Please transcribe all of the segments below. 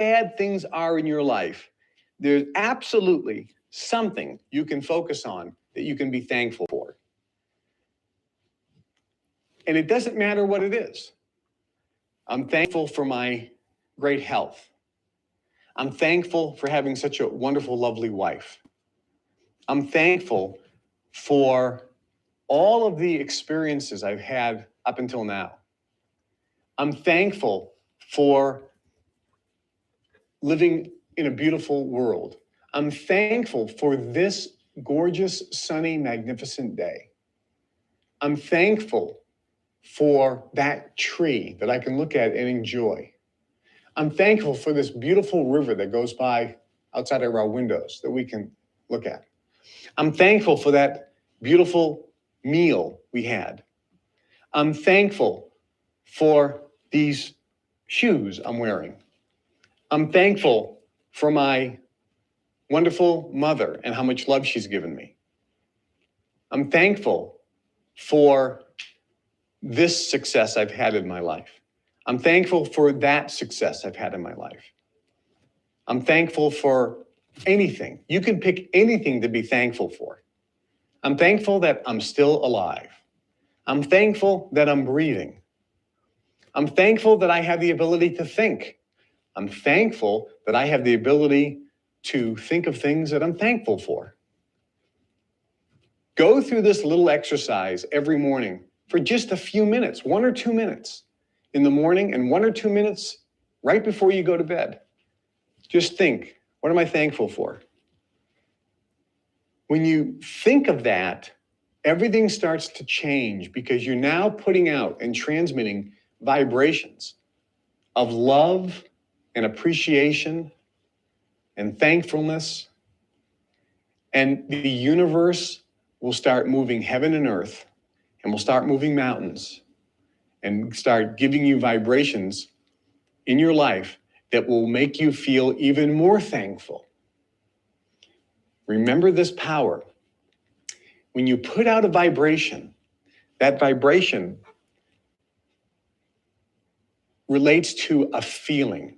bad things are in your life, there's absolutely something you can focus on that you can be thankful for. And it doesn't matter what it is. I'm thankful for my great health. I'm thankful for having such a wonderful, lovely wife. I'm thankful for all of the experiences I've had up until now. I'm thankful for living in a beautiful world. I'm thankful for this gorgeous, sunny, magnificent day. I'm thankful for that tree that I can look at and enjoy. I'm thankful for this beautiful river that goes by outside of our windows that we can look at. I'm thankful for that beautiful meal we had. I'm thankful for these shoes I'm wearing. I'm thankful for my wonderful mother and how much love she's given me. I'm thankful for this success I've had in my life. I'm thankful for that success I've had in my life. I'm thankful for anything. You can pick anything to be thankful for. I'm thankful that I'm still alive. I'm thankful that I'm breathing. I'm thankful that I have the ability to think. I'm thankful that I have the ability to think of things that I'm thankful for. Go through this little exercise every morning for just a few minutes, 1 or 2 minutes in the morning and 1 or 2 minutes right before you go to bed. Just think, what am I thankful for? When you think of that, everything starts to change because you're now putting out and transmitting vibrations of love and appreciation and thankfulness. And the universe will start moving heaven and earth, and will start moving mountains and start giving you vibrations in your life that will make you feel even more thankful. Remember this power. When you put out a vibration, that vibration relates to a feeling.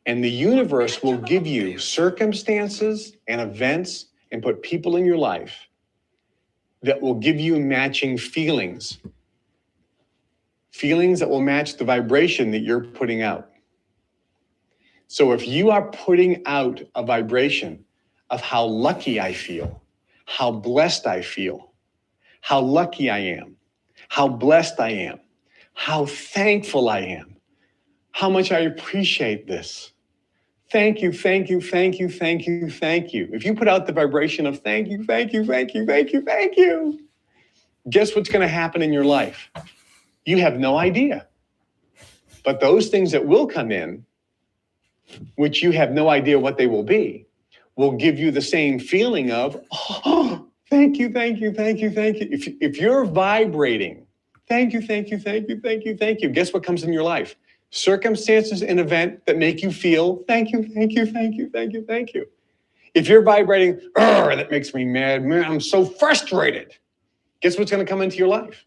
And the universe will give you circumstances and events and put people in your life that will give you matching feelings. Feelings that will match the vibration that you're putting out. So if you are putting out a vibration of how lucky I feel, how blessed I feel, how lucky I am, how blessed I am, how thankful I am, how much I appreciate this. Thank you, thank you, thank you, thank you, thank you. If you put out the vibration of thank you, thank you, thank you, thank you, thank you, guess what's going to happen in your life? You have no idea. But those things that will come in, which you have no idea what they will be, will give you the same feeling of, oh, thank you, thank you, thank you, thank you. If you're vibrating, thank you, thank you, thank you, thank you, thank you, guess what comes in your life? Circumstances and event that make you feel, thank you, thank you, thank you, thank you, thank you. If you're vibrating, that makes me mad, man, I'm so frustrated. Guess what's going to come into your life?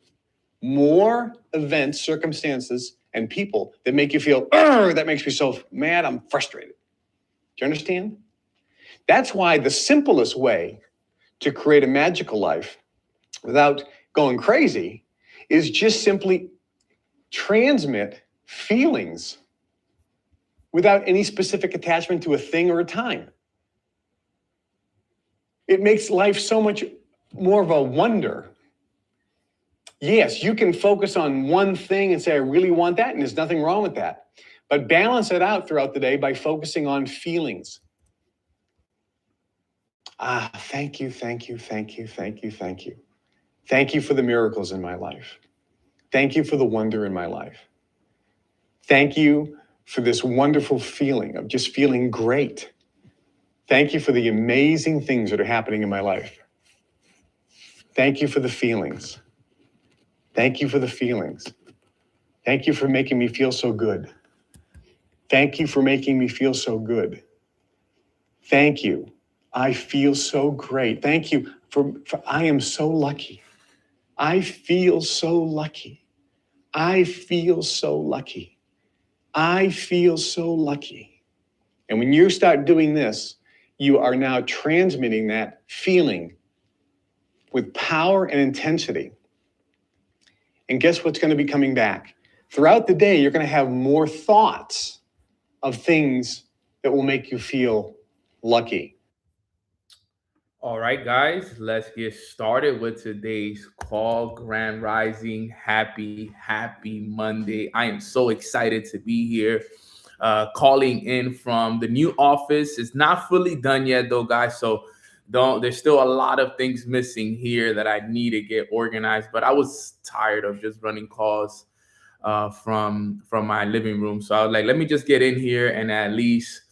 More events, circumstances, and people that make you feel, that makes me so mad, I'm frustrated. Do you understand? That's why the simplest way to create a magical life without going crazy is just simply transmit feelings without any specific attachment to a thing or a time. It makes life so much more of a wonder. Yes, you can focus on one thing and say, I really want that, and there's nothing wrong with that. But balance it out throughout the day by focusing on feelings. Thank you, thank you, thank you, thank you, thank you. Thank you for the miracles in my life. Thank you for the wonder in my life. Thank you for this wonderful feeling of just feeling great. Thank you for the amazing things that are happening in my life. Thank you for the feelings. Thank you for the feelings. Thank you for making me feel so good. Thank you for making me feel so good. Thank you. I feel so great. Thank you for I am so lucky. I feel so lucky. I feel so lucky. I feel so lucky. And when you start doing this, you are now transmitting that feeling with power and intensity. And guess what's going to be coming back? Throughout the day, you're going to have more thoughts of things that will make you feel lucky. All right, guys, let's get started with today's call. Grand Rising, happy Monday. I am so excited to be here. Calling in from the new office. It's not fully done yet, though, guys. So there's still a lot of things missing here that I need to get organized. But I was tired of just running calls from my living room. So I was like, let me just get in here and at least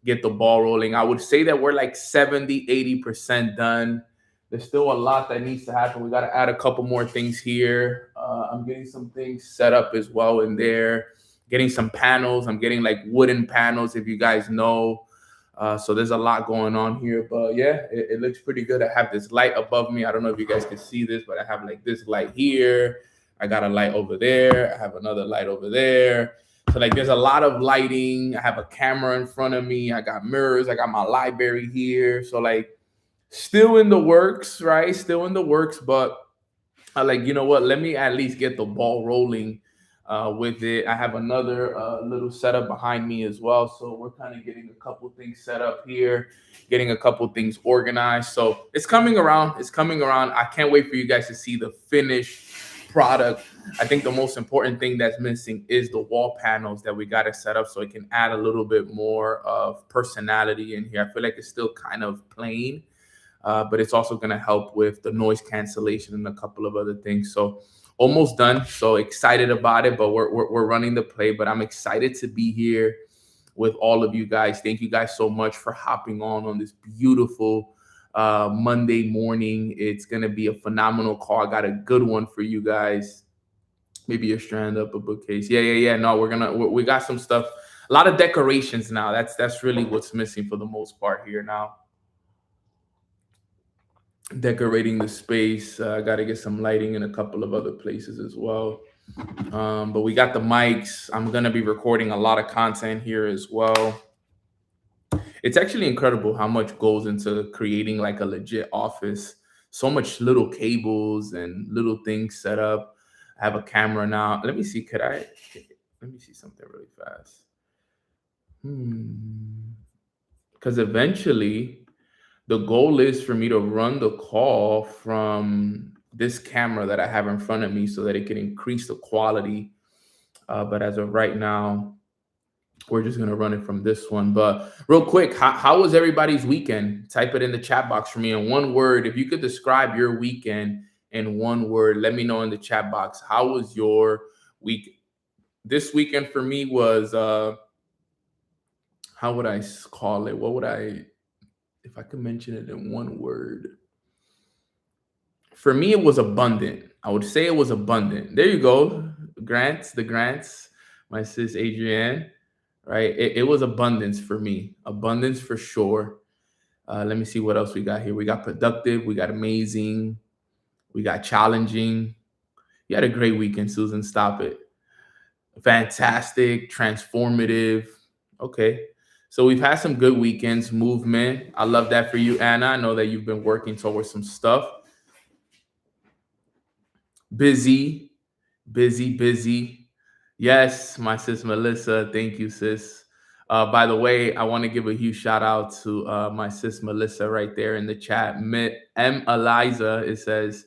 get the ball rolling. I would say that we're like 70-80% done. There's still a lot that needs to happen. We got to add a couple more things here. I'm getting some things set up as well in there, getting some panels. I'm getting like wooden panels, if you guys know. So there's a lot going on here, but yeah, it looks pretty good. I have this light above me. I don't know if you guys can see this, but I have like this light here. I got a light over there. I have another light over there. So like there's a lot of lighting. I have a camera in front of me. I got mirrors. I got my library here. So like still in the works, right? Still in the works, but I like, you know what? Let me at least get the ball rolling with it. I have another little setup behind me as well. So we're kind of getting a couple things set up here, getting a couple things organized. So it's coming around. It's coming around. I can't wait for you guys to see the finished product. I think the most important thing that's missing is the wall panels that we got to set up so it can add a little bit more of personality in here. I feel like it's still kind of plain, but it's also going to help with the noise cancellation and a couple of other things. So almost done. So excited about it, but we're running the play. But I'm excited to be here with all of you guys. Thank you guys so much for hopping on this beautiful Monday morning. It's gonna be a phenomenal call. I got a good one for you guys. Maybe a strand up, a bookcase. Yeah. No, we got some stuff. A lot of decorations now. That's really what's missing for the most part here now. Decorating the space. I got to get some lighting in a couple of other places as well. But we got the mics. I'm gonna be recording a lot of content here as well. It's actually incredible how much goes into creating like a legit office. So much little cables and little things set up. I have a camera now. Let me see. Let me see something really fast. Because eventually the goal is for me to run the call from this camera that I have in front of me so that it can increase the quality. But as of right now, we're just going to run it from this one. But real quick, how was everybody's weekend? Type it in the chat box for me in one word. If you could describe your weekend in one word, let me know in the chat box. How was your week? This weekend for me was, how would I call it? What would if I could mention it in one word? For me, it was abundant. I would say it was abundant. There you go. The grants, my sis Adrienne. Right? It was abundance for me. Abundance for sure. Let me see what else we got here. We got productive. We got amazing. We got challenging. You had a great weekend, Susan. Stop it. Fantastic. Transformative. Okay. So we've had some good weekends. Movement. I love that for you, Anna. I know that you've been working towards some stuff. Busy. Yes, my sis Melissa. Thank you, sis. By the way, I want to give a huge shout out to my sis Melissa right there in the chat. M. Eliza, it says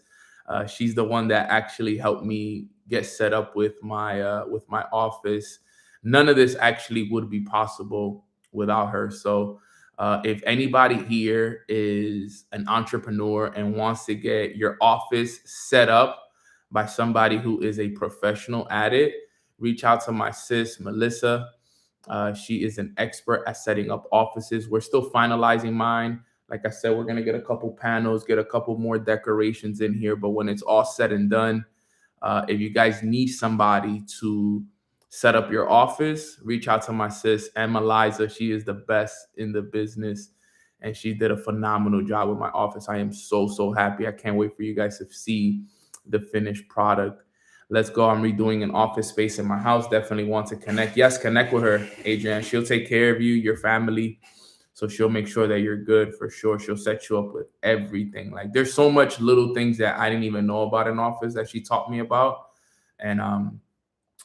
she's the one that actually helped me get set up with my office. None of this actually would be possible without her. So if anybody here is an entrepreneur and wants to get your office set up by somebody who is a professional at it, reach out to my sis, Melissa. She is an expert at setting up offices. We're still finalizing mine. Like I said, we're going to get a couple panels, get a couple more decorations in here. But when it's all said and done, if you guys need somebody to set up your office, reach out to my sis, Emma Liza. She is the best in the business. And she did a phenomenal job with my office. I am so happy. I can't wait for you guys to see the finished product. Let's go. I'm redoing an office space in my house. Definitely want to connect. Yes, connect with her, Adrian. She'll take care of you, your family. So she'll make sure that you're good for sure. She'll set you up with everything. Like there's so much little things that I didn't even know about in office that she taught me about. And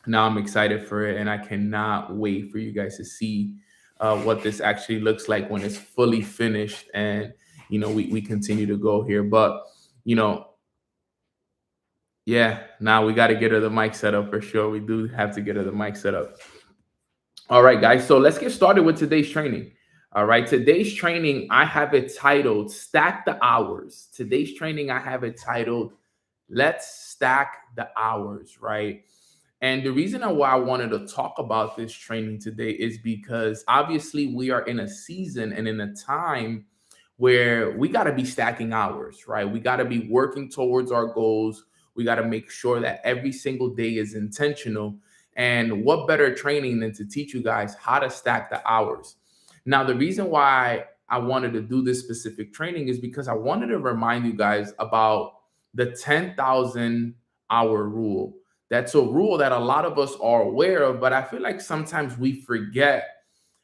now I'm excited for it. And I cannot wait for you guys to see what this actually looks like when it's fully finished. And, we continue to go here. But, yeah, now we got to get her the mic set up for sure. We do have to get her the mic set up. All right, guys. So let's get started with today's training. All right. Today's training, I have it titled Stack the Hours. Today's training, I have it titled Let's Stack the Hours, right? And the reason why I wanted to talk about this training today is because obviously we are in a season and in a time where we got to be stacking hours, right? We got to be working towards our goals. We got to make sure that every single day is intentional. And what better training than to teach you guys how to stack the hours? Now, the reason why I wanted to do this specific training is because I wanted to remind you guys about the 10,000 hour rule. That's a rule that a lot of us are aware of, but I feel like sometimes we forget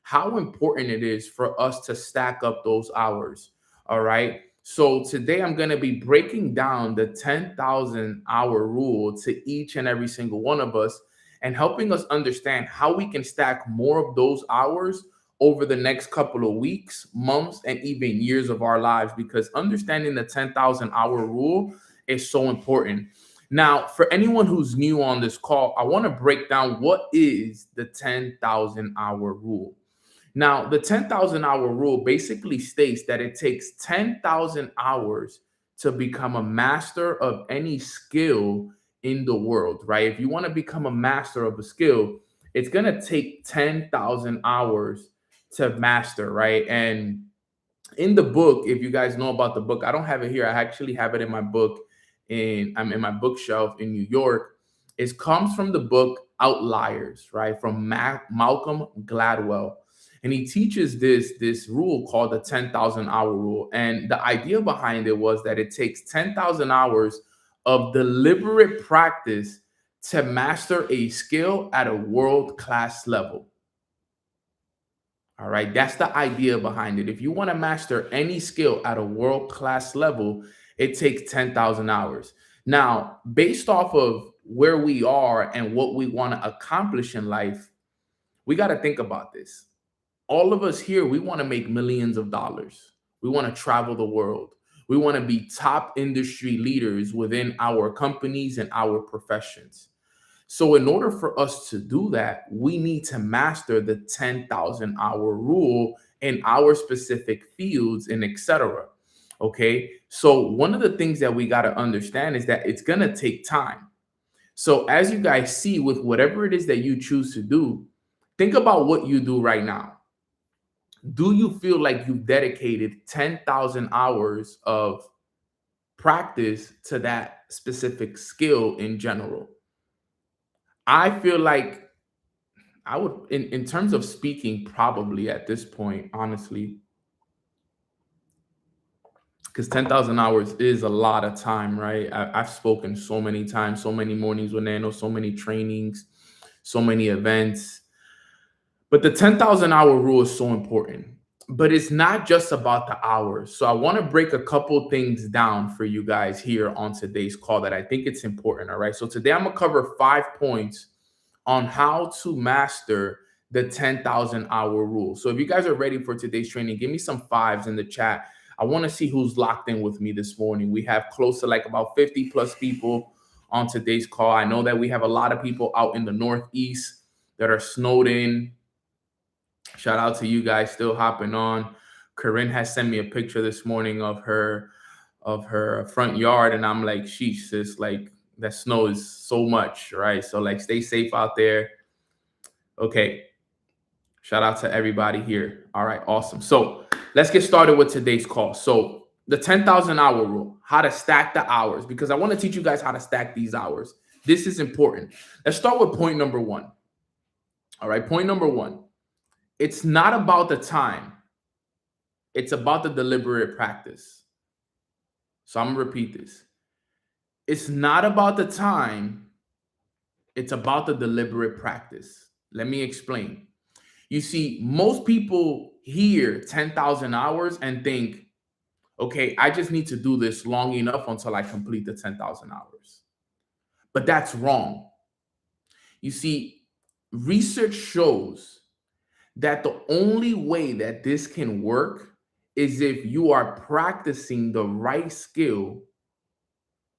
how important it is for us to stack up those hours. All right. So today I'm going to be breaking down the 10,000 hour rule to each and every single one of us and helping us understand how we can stack more of those hours over the next couple of weeks, months, and even years of our lives, because understanding the 10,000 hour rule is so important. Now, for anyone who's new on this call, I want to break down what is the 10,000 hour rule. Now, the 10,000 hour rule basically states that it takes 10,000 hours to become a master of any skill in the world, right? If you want to become a master of a skill, it's going to take 10,000 hours to master, right? And in the book, if you guys know about the book, I don't have it here. I actually have it in my book. I'm in my bookshelf in New York. It comes from the book Outliers, right? From Malcolm Gladwell. And he teaches this rule called the 10,000 hour rule. And the idea behind it was that it takes 10,000 hours of deliberate practice to master a skill at a world-class level. All right, that's the idea behind it. If you want to master any skill at a world-class level, it takes 10,000 hours. Now, based off of where we are and what we want to accomplish in life, we got to think about this. All of us here, we want to make millions of dollars. We want to travel the world. We want to be top industry leaders within our companies and our professions. So in order for us to do that, we need to master the 10,000 hour rule in our specific fields and etc. Okay. So one of the things that we got to understand is that it's going to take time. So as you guys see with whatever it is that you choose to do, think about what you do right now. Do you feel like you've dedicated 10,000 hours of practice to that specific skill in general? I feel like I would, in terms of speaking, probably at this point, honestly, because 10,000 hours is a lot of time, right? I've spoken so many times, so many mornings with Nano, so many trainings, so many events. But the 10,000 hour rule is so important. But it's not just about the hours. So I want to break a couple things down for you guys here on today's call that I think it's important. All right. So today I'm going to cover 5 points on how to master the 10,000 hour rule. So if you guys are ready for today's training, give me some 5s in the chat. I want to see who's locked in with me this morning. We have close to like about 50 plus people on today's call. I know that we have a lot of people out in the Northeast that are snowed in. Shout out to you guys still hopping on. Corinne has sent me a picture this morning of her front yard, and I'm like, sheesh, sis, like that snow is so much, right? So like stay safe out there. Okay. Shout out to everybody here. All right, awesome. So let's get started with today's call. So the 10,000 hour rule, how to stack the hours, because I want to teach you guys how to stack these hours. This is important. Let's start with point number 1. All right, point number 1. It's not about the time. It's about the deliberate practice. So I'm going to repeat this. It's not about the time. It's about the deliberate practice. Let me explain. You see, most people hear 10,000 hours and think, okay, I just need to do this long enough until I complete the 10,000 hours. But that's wrong. You see, research shows that the only way that this can work is if you are practicing the right skill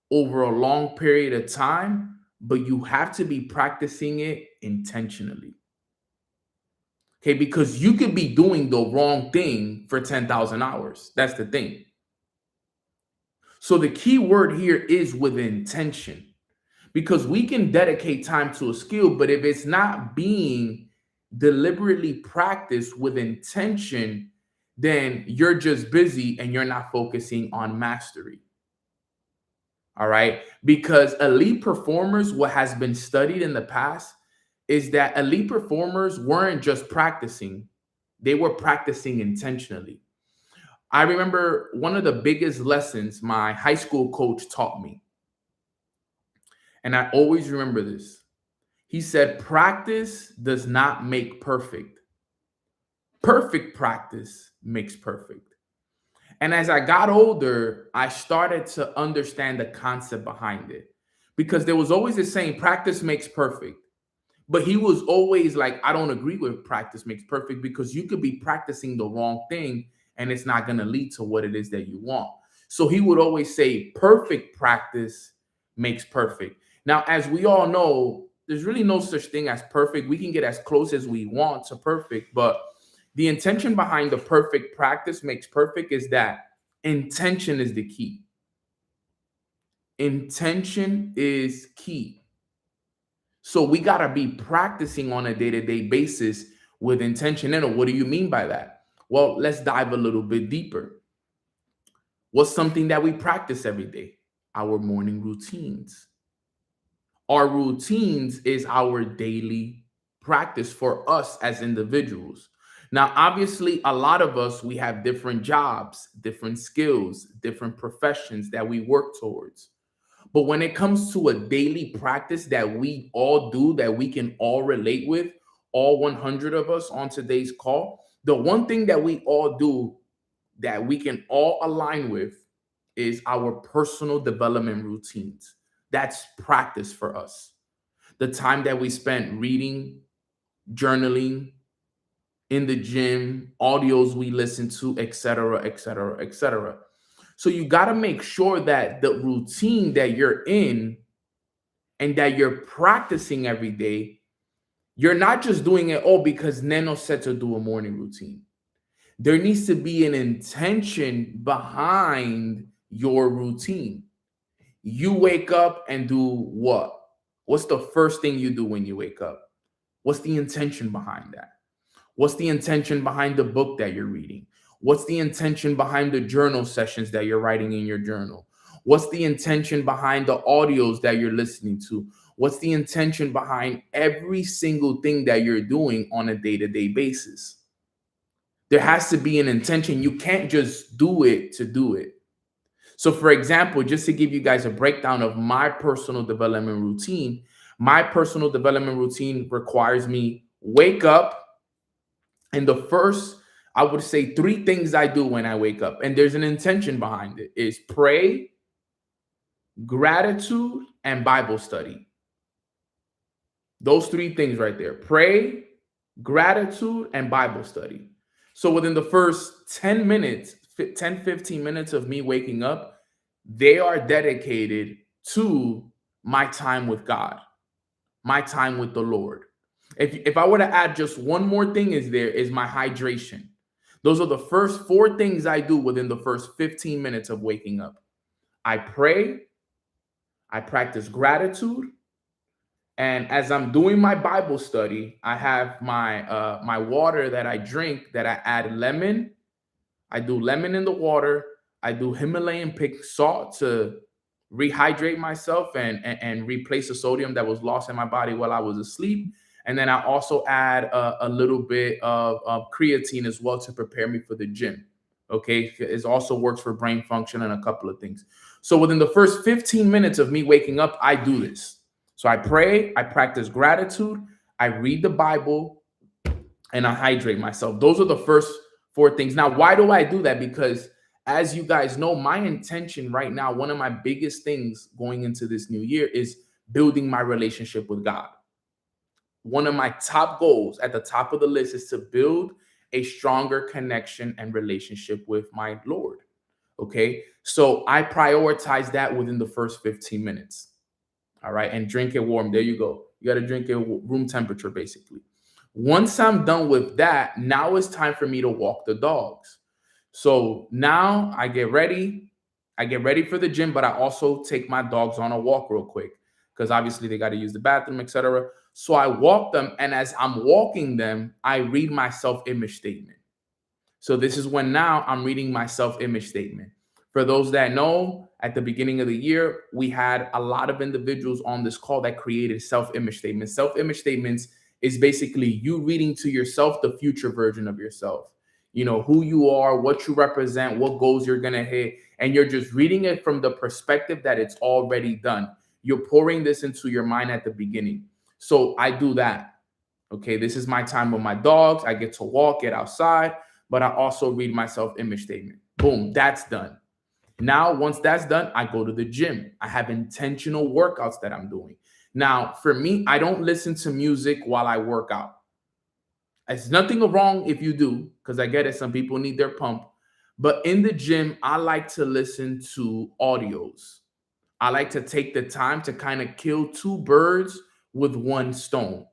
over a long period of time, but you have to be practicing it intentionally. Okay, because you could be doing the wrong thing for 10,000 hours. That's the thing. So the key word here is with intention, because we can dedicate time to a skill, but if it's not being deliberately practiced with intention, then you're just busy and you're not focusing on mastery. All right. Because elite performers, what has been studied in the past is that elite performers weren't just practicing, they were practicing intentionally. I remember one of the biggest lessons my high school coach taught me, and I always remember this. He said, practice does not make perfect. Perfect practice makes perfect. And as I got older, I started to understand the concept behind it, because there was always this saying, practice makes perfect. But he was always like, I don't agree with practice makes perfect, because you could be practicing the wrong thing and it's not going to lead to what it is that you want. So he would always say, perfect practice makes perfect. Now, as we all know, there's really no such thing as perfect. We can get as close as we want to perfect, but the intention behind the perfect practice makes perfect is that intention is the key. Intention is key. So we got to be practicing on a day-to-day basis with intention. And what do you mean by that? Well, let's dive a little bit deeper. What's something that we practice every day? Our morning routines. Our routines is our daily practice for us as individuals. Now, obviously, a lot of us, we have different jobs, different skills, different professions that we work towards. But when it comes to a daily practice that we all do, that we can all relate with, all 100 of us on today's call, the one thing that we all do that we can all align with is our personal development routines. That's practice for us. The time that we spent reading, journaling, in the gym, audios we listen to, etc., etc., etc. So you got to make sure that the routine that you're in and that you're practicing every day, you're not just doing it, oh, because Neno said to do a morning routine. There needs to be an intention behind your routine. You wake up and do what? What's the first thing you do when you wake up? What's the intention behind that? What's the intention behind the book that you're reading? What's the intention behind the journal sessions that you're writing in your journal? What's the intention behind the audios that you're listening to? What's the intention behind every single thing that you're doing on a day-to-day basis? There has to be an intention. You can't just do it to do it. So, for example, just to give you guys a breakdown of my personal development routine, my personal development routine requires me wake up, and the first, I would say, 3 things I do when I wake up, and there's an intention behind it, is pray, gratitude, and Bible study. Those 3 things right there: pray, gratitude, and Bible study. So within the first 10 minutes, 10, 15 minutes of me waking up, they are dedicated to my time with God, my time with the Lord. If I were to add just one more thing is my hydration. Those are the first 4 things I do within the first 15 minutes of waking up. I pray, I practice gratitude, and as I'm doing my Bible study, I have my water that I drink that I add lemon. I do lemon in the water. I do Himalayan pink salt to rehydrate myself and replace the sodium that was lost in my body while I was asleep. And then I also add a little bit of creatine as well to prepare me for the gym. Okay, it also works for brain function and a couple of things. So within the first 15 minutes of me waking up, I do this. So I pray, I practice gratitude, I read the Bible, and I hydrate myself. Those are the first 4 things. Now, why do I do that? Because as you guys know, my intention right now, one of my biggest things going into this new year is building my relationship with God. One of my top goals at the top of the list is to build a stronger connection and relationship with my Lord. Okay. So I prioritize that within the first 15 minutes. All right. And drink it warm. There you go. You got to drink it room temperature, basically. Once I'm done with that, now it's time for me to walk the dogs. So now I get ready. I get ready for the gym, but I also take my dogs on a walk real quick because obviously they got to use the bathroom, etc. So I walk them, and as I'm walking them, I read my self-image statement. So this is when now I'm reading my self-image statement. For those that know, at the beginning of the year, we had a lot of individuals on this call that created self-image statements. Self-image statements is basically you reading to yourself the future version of yourself. You know, who you are, what you represent, what goals you're going to hit. And you're just reading it from the perspective that it's already done. You're pouring this into your mind at the beginning. So I do that. Okay, this is my time with my dogs. I get to walk, get outside, but I also read my self-image statement. Boom, that's done. Now, once that's done, I go to the gym. I have intentional workouts that I'm doing. Now, for me, I don't listen to music while I work out. It's nothing wrong if you do, because I get it. Some people need their pump. But in the gym, I like to listen to audios. I like to take the time to kind of kill 2 birds with 1 stone.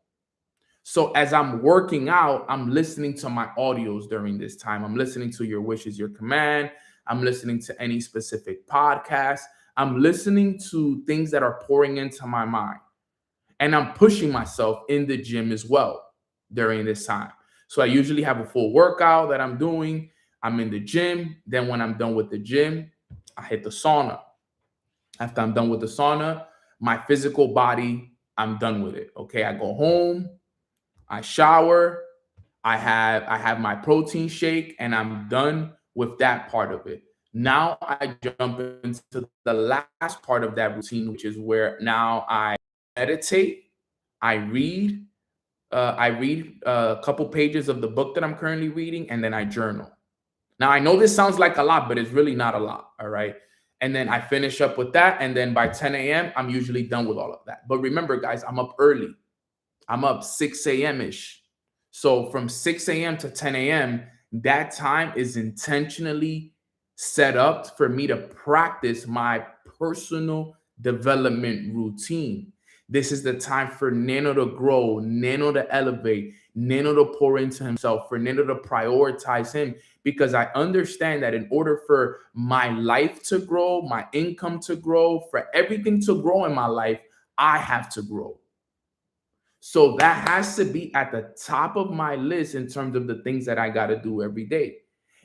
So as I'm working out, I'm listening to my audios during this time. I'm listening to Your Wish Is Your Command. I'm listening to any specific podcast. I'm listening to things that are pouring into my mind. And I'm pushing myself in the gym as well during this time. So I usually have a full workout that I'm doing. I'm in the gym. Then when I'm done with the gym, I hit the sauna. After I'm done with the sauna, my physical body, I'm done with it. Okay, I go home, I shower, I have my protein shake, and I'm done with that part of it. Now I jump into the last part of that routine, which is where now I meditate, I read a couple pages of the book that I'm currently reading, and then I journal. Now I know this sounds like a lot, but it's really not a lot. All right. And then I finish up with that. And then by 10 a.m., I'm usually done with all of that. But remember, guys, I'm up early. I'm up 6 a.m.-ish. So from 6 a.m. to 10 a.m., that time is intentionally set up for me to practice my personal development routine. This is the time for Nano to grow, Nano to elevate, Nano to pour into himself, for Nano to prioritize him, because I understand that in order for my life to grow, my income to grow, for everything to grow in my life, I have to grow. So that has to be at the top of my list in terms of the things that I got to do every day.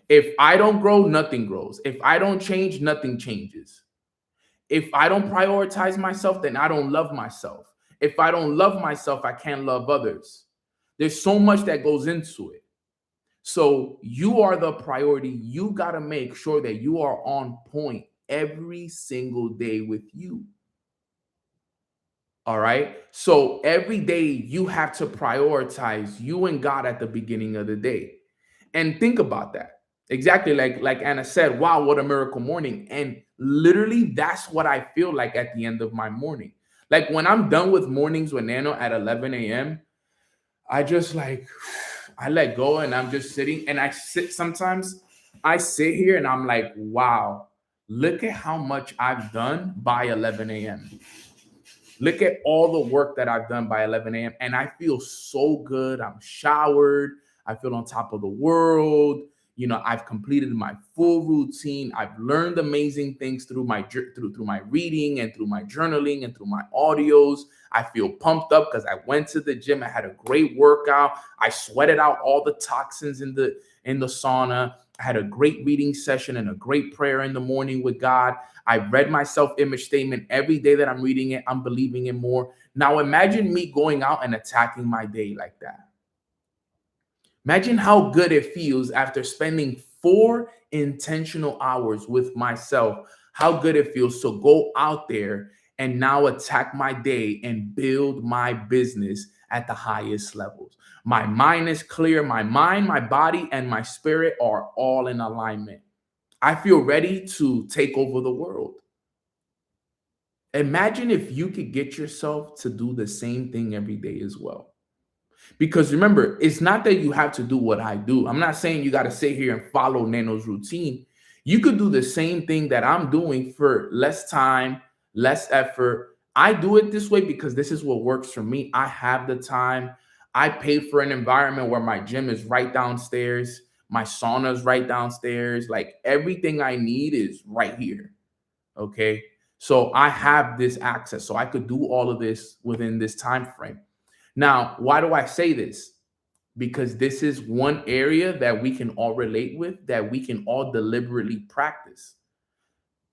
If I don't grow, nothing grows. If I don't change, nothing changes. If I don't prioritize myself, then I don't love myself. If I don't love myself, I can't love others. There's so much that goes into it. So you are the priority. You got to make sure that you are on point every single day with you. All right. So every day you have to prioritize you and God at the beginning of the day. And think about that. Exactly like Anna said, wow, what a miracle morning. And literally that's what I feel like at the end of my morning. Like when I'm done with mornings with Nano at 11 a.m., I just like, I let go and I'm just sitting and I sit. Sometimes I sit here and I'm like, wow, look at how much I've done by 11 a.m. Look at all the work that I've done by 11 a.m. And I feel so good. I'm showered. I feel on top of the world. You know, I've completed my full routine. I've learned amazing things through my reading and through my journaling and through my audios. I feel pumped up because I went to the gym. I had a great workout. I sweated out all the toxins in the sauna. I had a great reading session and a great prayer in the morning with God. I read my self-image statement every day that I'm reading it. I'm believing it more. Now imagine me going out and attacking my day like that. Imagine how good it feels after spending 4 intentional hours with myself, how good it feels to go out there and now attack my day and build my business at the highest levels. My mind is clear. My mind, my body, and my spirit are all in alignment. I feel ready to take over the world. Imagine if you could get yourself to do the same thing every day as well. Because remember, it's not that you have to do what I do. I'm not saying you got to sit here and follow Nano's routine. You could do the same thing that I'm doing for less time, less effort. I do it this way because this is what works for me. I have the time. I pay for an environment where my gym is right downstairs. My sauna is right downstairs. Like everything I need is right here. Okay. So I have this access. So I could do all of this within this time frame. Now, why do I say this? Because this is one area that we can all relate with, that we can all deliberately practice.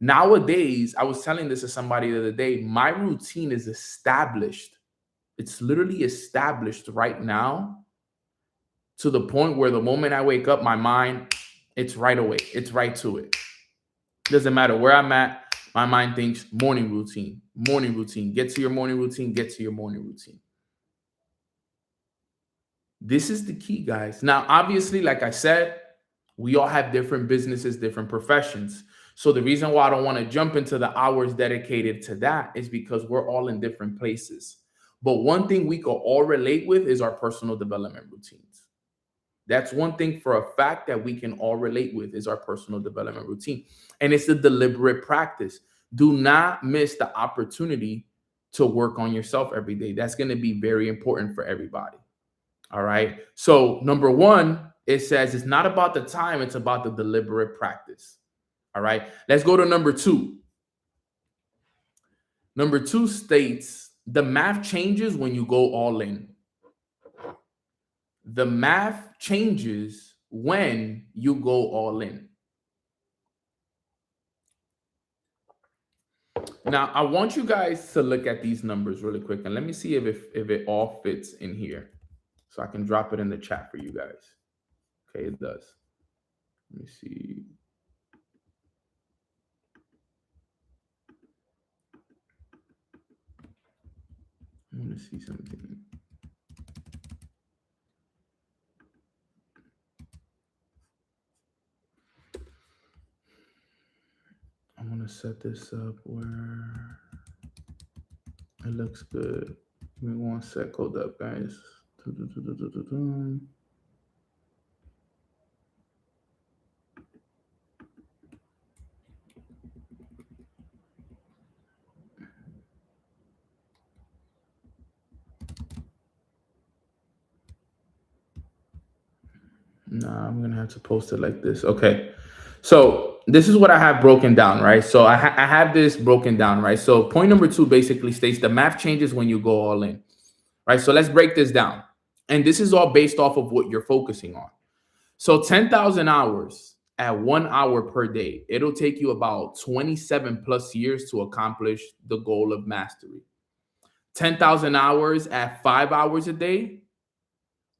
Nowadays, I was telling this to somebody the other day, my routine is established. It's literally established right now to the point where the moment I wake up, my mind, it's right away. It's right to it. Doesn't matter where I'm at. My mind thinks morning routine, get to your morning routine, get to your morning routine. This is the key, guys. Now, obviously, like I said, we all have different businesses, different professions. So the reason why I don't want to jump into the hours dedicated to that is because we're all in different places. But one thing we can all relate with is our personal development routines. That's one thing for a fact that we can all relate with is our personal development routine. And it's a deliberate practice. Do not miss the opportunity to work on yourself every day. That's going to be very important for everybody. All right. So number one, it says it's not about the time, it's about the deliberate practice. All right. Let's go to number two. Number two states the math changes when you go all in. The math changes when you go all in. Now, I want you guys to look at these numbers really quick and let me see if it all fits in here. So I can drop it in the chat for you guys. Okay, it does. Let me see. I want to see something. I want to set this up where it looks good. Give me 1 sec. Hold up, guys. Nah, I'm going to have to post it like this. Okay. So this is what I have broken down, right? So I have this broken down, right? So point number two basically states the math changes when you go all in, right? So let's break this down. And this is all based off of what you're focusing on. So 10,000 hours at 1 hour per day, it'll take you about 27 plus years to accomplish the goal of mastery. 10,000 hours at 5 hours a day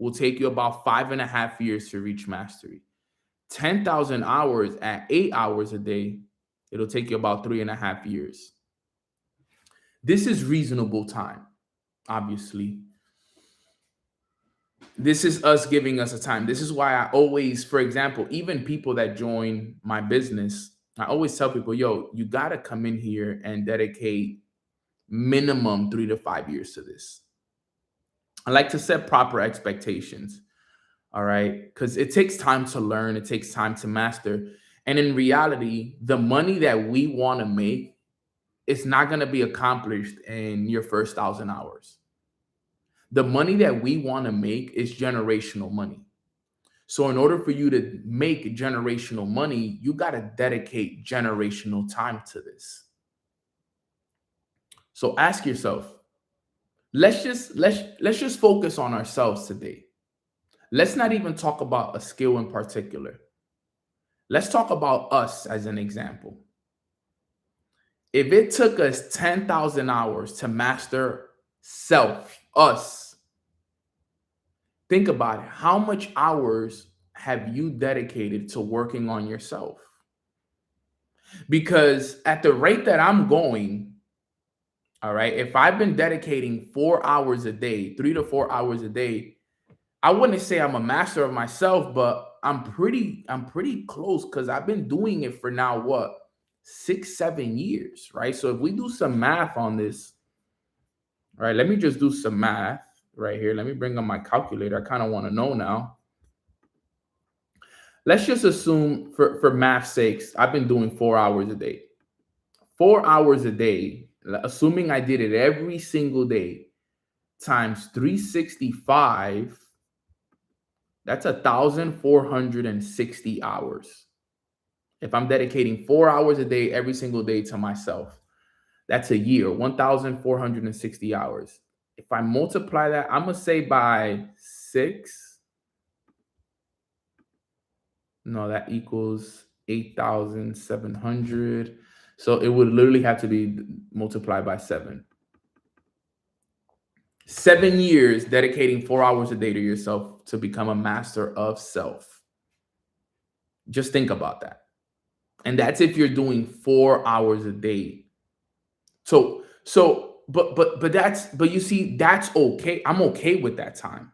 will take you about 5.5 years to reach mastery. 10,000 hours at 8 hours a day, it'll take you about 3.5 years. This is reasonable time, obviously. This is us giving us a time. This is why I always, for example, even people that join my business, I always tell people, yo, you got to come in here and dedicate minimum 3 to 5 years to this. I like to set proper expectations. All right. Because it takes time to learn. It takes time to master. And in reality, the money that we want to make, it's not going to be accomplished in your first 1,000 hours. The money that we want to make is generational money. So in order for you to make generational money, you got to dedicate generational time to this. So ask yourself, let's just focus on ourselves today. Let's not even talk about a skill in particular. Let's talk about us as an example. If it took us 10,000 hours to master self, us, think about it. How much hours have you dedicated to working on yourself? Because at the rate that I'm going, All right. If I've been dedicating 4 hours a day, 3 to 4 hours a day, I wouldn't say I'm a master of myself, but I'm pretty close because I've been doing it for now what 6, 7 years, right? So if we do some math on this, right? Let me just do some math right here. Let me bring up my calculator. I kind of want to know now. Let's just assume for math's sakes, I've been doing 4 hours a day. 4 hours a day, assuming I did it every single day, times 365, that's 1,460 hours. If I'm dedicating 4 hours a day every single day to myself, that's a year, 1,460 hours. If I multiply that, I'm going to say by 6. No, that equals 8,700. So it would literally have to be multiplied by 7. 7 years dedicating 4 hours a day to yourself to become a master of self. Just think about that. And that's if you're doing 4 hours a day. But you see, that's okay. I'm okay with that time.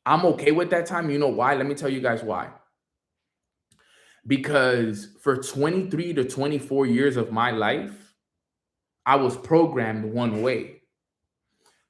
I'm okay with that time. You know why? Let me tell you guys why. Because for 23 to 24 years of my life, I was programmed one way.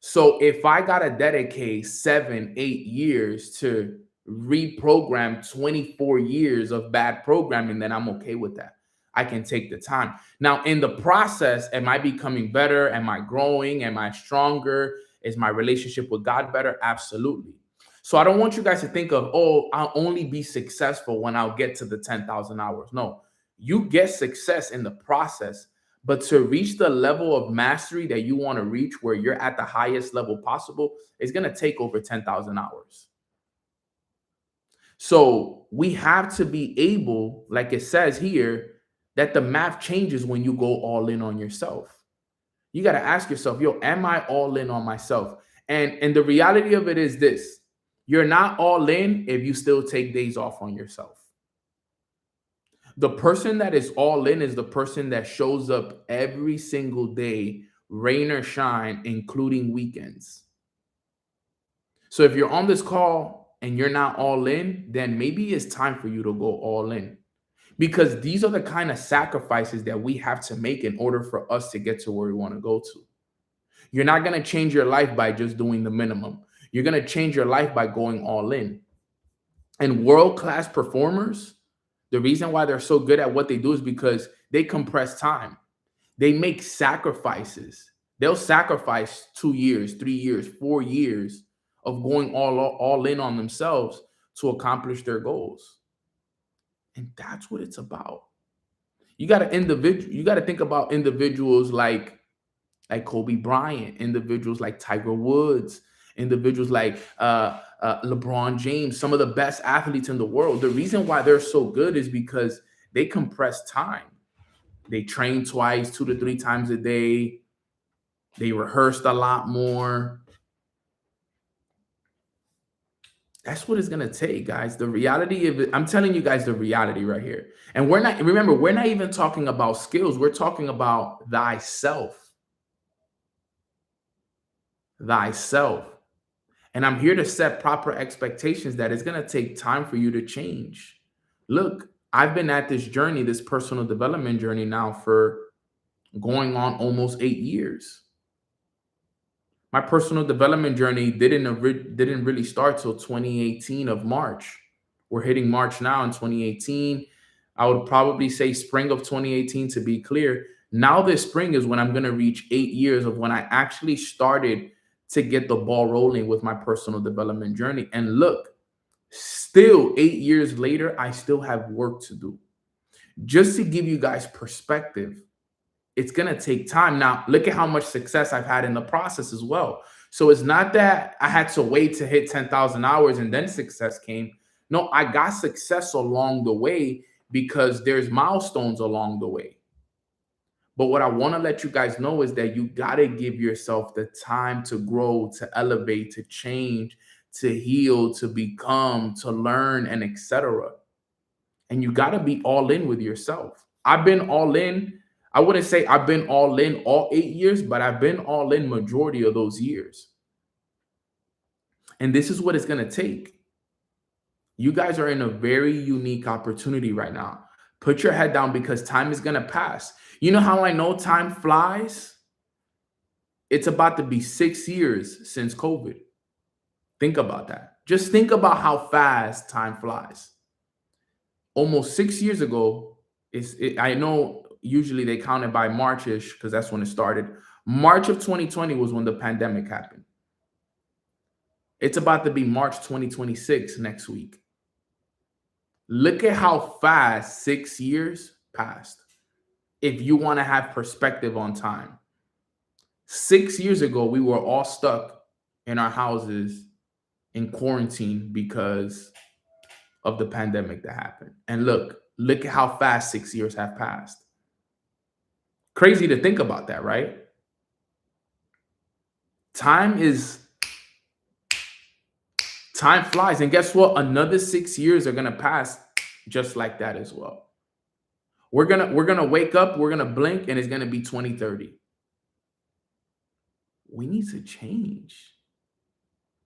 So if I got to dedicate 7, 8 years to reprogram 24 years of bad programming, then I'm okay with that. I can take the time. Now, in the process, am I becoming better? Am I growing? Am I stronger? Is my relationship with God better? Absolutely. So I don't want you guys to think of, oh, I'll only be successful when I'll get to the 10,000 hours. No, you get success in the process. But to reach the level of mastery that you want to reach, where you're at the highest level possible, is going to take over 10,000 hours. So we have to be able, like it says here, that the math changes when you go all in on yourself. You got to ask yourself, yo, am I all in on myself? And the reality of it is this: you're not all in if you still take days off on yourself. The person that is all in is the person that shows up every single day, rain or shine, including weekends. So if you're on this call and you're not all in, then maybe it's time for you to go all in. Because these are the kind of sacrifices that we have to make in order for us to get to where we want to go to. You're not going to change your life by just doing the minimum. You're going to change your life by going all in. And world-class performers, the reason why they're so good at what they do is because they compress time. They make sacrifices. They'll sacrifice 2 years, 3 years, 4 years of going all in on themselves to accomplish their goals. And that's what it's about. You got to think about individuals like Kobe Bryant, individuals like Tiger Woods, individuals like LeBron James, some of the best athletes in the world. The reason why they're so good is because they compress time. They train twice, 2 to 3 times a day. They rehearsed a lot more. That's what it's going to take, guys. The reality of it, I'm telling you guys the reality right here. And we're not even talking about skills. We're talking about thyself. Thyself. And I'm here to set proper expectations that it's going to take time for you to change. Look, I've been at this journey, this personal development journey now for going on almost 8 years. My personal development journey didn't really start till 2018 of March. We're hitting March now in 2018. I would probably say spring of 2018 to be clear. Now this spring is when I'm going to reach 8 years of when I actually started to get the ball rolling with my personal development journey. And look, still 8 years later, I still have work to do. Just to give you guys perspective, it's going to take time. Now, look at how much success I've had in the process as well. So it's not that I had to wait to hit 10,000 hours and then success came. No, I got success along the way because there's milestones along the way. But what I want to let you guys know is that you got to give yourself the time to grow, to elevate, to change, to heal, to become, to learn, and etc. And you got to be all in with yourself. I've been all in. I wouldn't say I've been all in all 8 years, but I've been all in majority of those years. And this is what it's going to take. You guys are in a very unique opportunity right now. Put your head down because time is going to pass. You know how I know time flies? It's about to be 6 years since COVID. Think about that. Just think about how fast time flies. Almost 6 years ago, I know usually they count it by March-ish because that's when it started. March of 2020 was when the pandemic happened. It's about to be March 2026 next week. Look at how fast 6 years passed. If you want to have perspective on time. 6 years ago, we were all stuck in our houses in quarantine because of the pandemic that happened. And look at how fast 6 years have passed. Crazy to think about that, right? Time flies. And guess what? Another 6 years are going to pass just like that as well. We're going to wake up, we're going to blink, and it's going to be 2030. We need to change.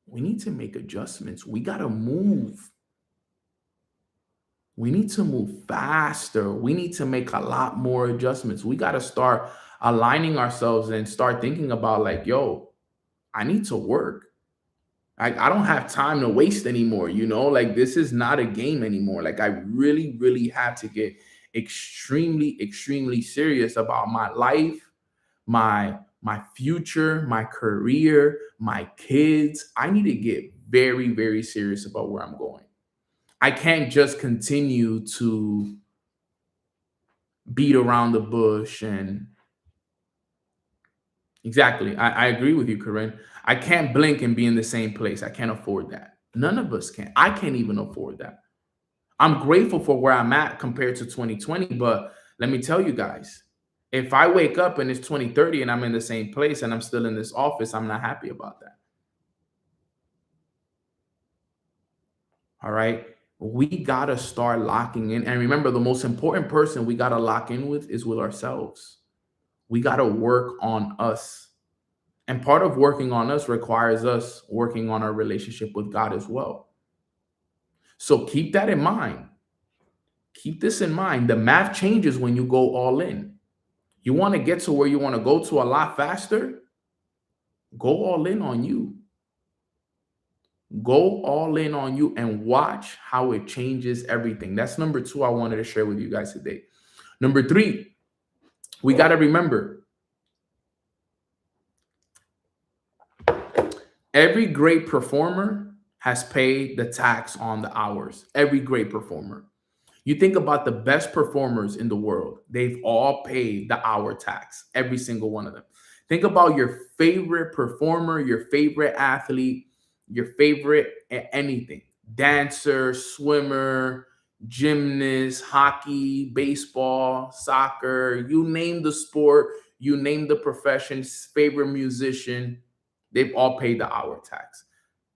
We need to make adjustments. We got to move. We need to move faster. We need to make a lot more adjustments. We got to start aligning ourselves and start thinking about like, yo, I need to work. I don't have time to waste anymore. You know, like this is not a game anymore. Like I really, really have to get extremely, extremely serious about my life, my future, my career, my kids. I need to get very, very serious about where I'm going. I can't just continue to beat around the bush and exactly. I agree with you, Corinne. I can't blink and be in the same place. I can't afford that. None of us can. I can't even afford that. I'm grateful for where I'm at compared to 2020, but let me tell you guys, if I wake up and it's 2030 and I'm in the same place and I'm still in this office, I'm not happy about that. All right. We got to start locking in. And remember, the most important person we got to lock in with is with ourselves. We got to work on us. And part of working on us requires us working on our relationship with God as well. So keep that in mind. Keep this in mind. The math changes when you go all in. You want to get to where you want to go to a lot faster? Go all in on you. Go all in on you and watch how it changes everything. That's number 2 I wanted to share with you guys today. Number 3, we got to remember, every great performer has paid the tax on the hours. Every great performer. You think about the best performers in the world. They've all paid the hour tax. Every single one of them. Think about your favorite performer, your favorite athlete, your favorite anything. Dancer, swimmer, gymnast, hockey, baseball, soccer. You name the sport. You name the profession. Favorite musician. They've all paid the hour tax.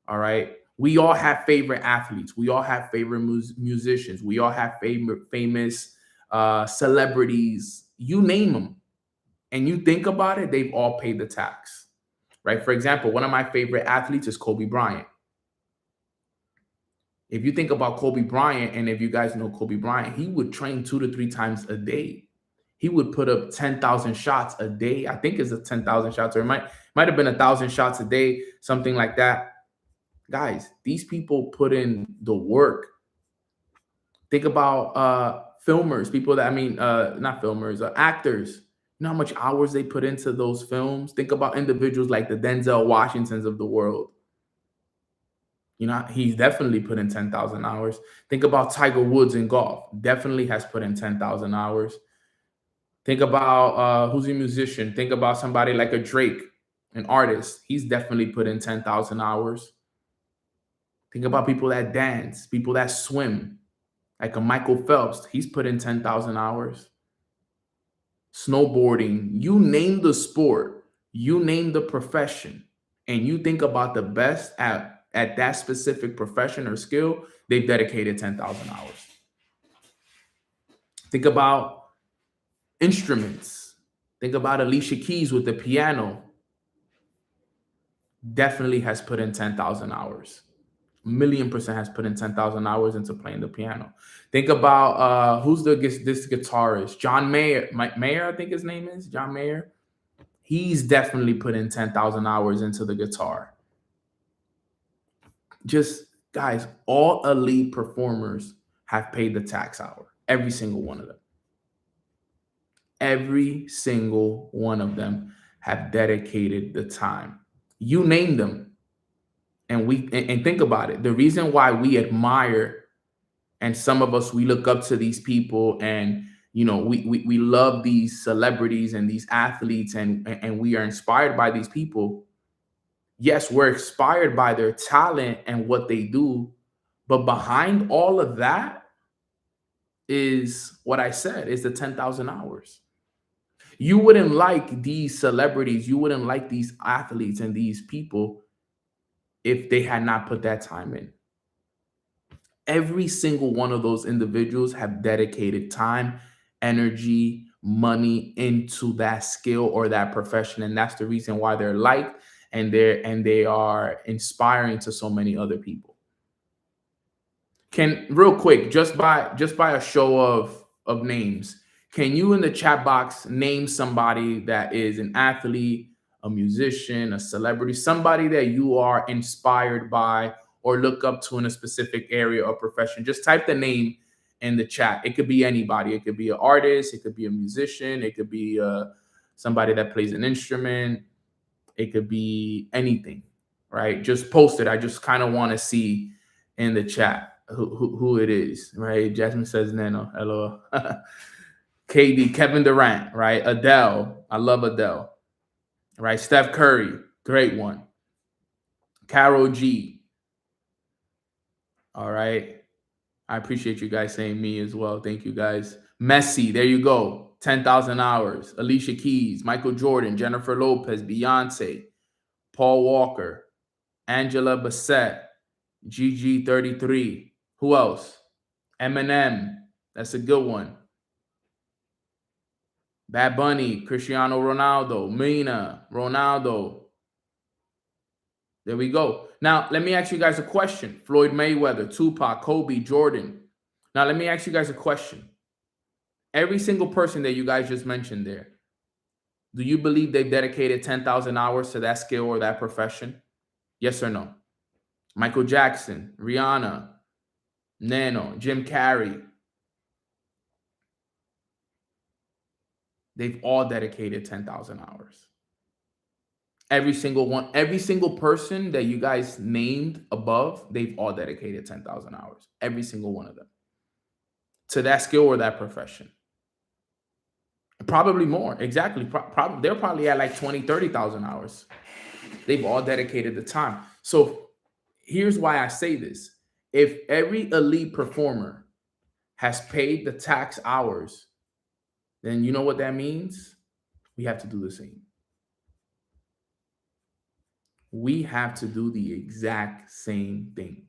All right. We all have favorite athletes. We all have favorite musicians. We all have famous celebrities. You name them. And you think about it, they've all paid the tax. Right. For example, one of my favorite athletes is Kobe Bryant. If you think about Kobe Bryant, and if you guys know Kobe Bryant, he would train 2 to 3 times a day. He would put up 10,000 shots a day. I think it's a 10,000 shots, or it might have been 1,000 shots a day, something like that. Guys, these people put in the work. Think about filmers, people that, not filmers, actors. You know how much hours they put into those films? Think about individuals like the Denzel Washingtons of the world. You know, he's definitely put in 10,000 hours. Think about Tiger Woods in golf. Definitely has put in 10,000 hours. Think about who's a musician. Think about somebody like a Drake, an artist. He's definitely put in 10,000 hours. Think about people that dance, people that swim, like a Michael Phelps. He's put in 10,000 hours. Snowboarding, you name the sport, you name the profession, and you think about the best at that specific profession or skill, they've dedicated 10,000 hours. Think about Instruments. Think about Alicia Keys with the piano. Definitely has put in 10,000 hours. A 1,000,000% has put in 10,000 hours into playing the piano. Think about who's this guitarist? John Mayer. Mayer, I think his name is John Mayer. He's definitely put in 10,000 hours into the guitar. Just guys, all elite performers have paid the tax hour. Every single one of them. Every single one of them have dedicated the time. You name them. And think about it. The reason why we admire, and some of us, we look up to these people, and we love these celebrities and these athletes, and we are inspired by these people. Yes, we're inspired by their talent and what they do, but behind all of that is what I said, is the 10,000 hours. You wouldn't like these celebrities, you wouldn't like these athletes and these people if they had not put that time in. Every single one of those individuals have dedicated time, energy, money into that skill or that profession, and that's the reason why they're liked and they are inspiring to so many other people. Can real quick, just by a show of names, can you in the chat box name somebody that is an athlete, a musician, a celebrity, somebody that you are inspired by or look up to in a specific area or profession? Just type the name in the chat. It could be anybody. It could be an artist. It could be a musician. It could be somebody that plays an instrument. It could be anything, right? Just post it. I just kind of want to see in the chat who it is, right? Jasmine says Nano. Hello. KD, Kevin Durant, right? Adele. I love Adele. Right? Steph Curry, great one. Karol G. All right. I appreciate you guys saying me as well. Thank you guys. Messi, there you go. 10,000 hours. Alicia Keys, Michael Jordan, Jennifer Lopez, Beyonce, Paul Walker, Angela Bassett, GG33. Who else? Eminem. That's a good one. Bad Bunny, Cristiano Ronaldo, Mina, Ronaldo. There we go. Now, let me ask you guys a question. Floyd Mayweather, Tupac, Kobe, Jordan. Now, let me ask you guys a question. Every single person that you guys just mentioned there, do you believe they've dedicated 10,000 hours to that skill or that profession? Yes or no? Michael Jackson, Rihanna, Nano, Jim Carrey. They've all dedicated 10,000 hours. Every single one, every single person that you guys named above, they've all dedicated 10,000 hours. Every single one of them. To that skill or that profession. Probably more. Exactly. They're probably at like 20, 30,000 hours. They've all dedicated the time. So here's why I say this. If every elite performer has paid the tax hours, then you know what that means? We have to do the same. We have to do the exact same thing.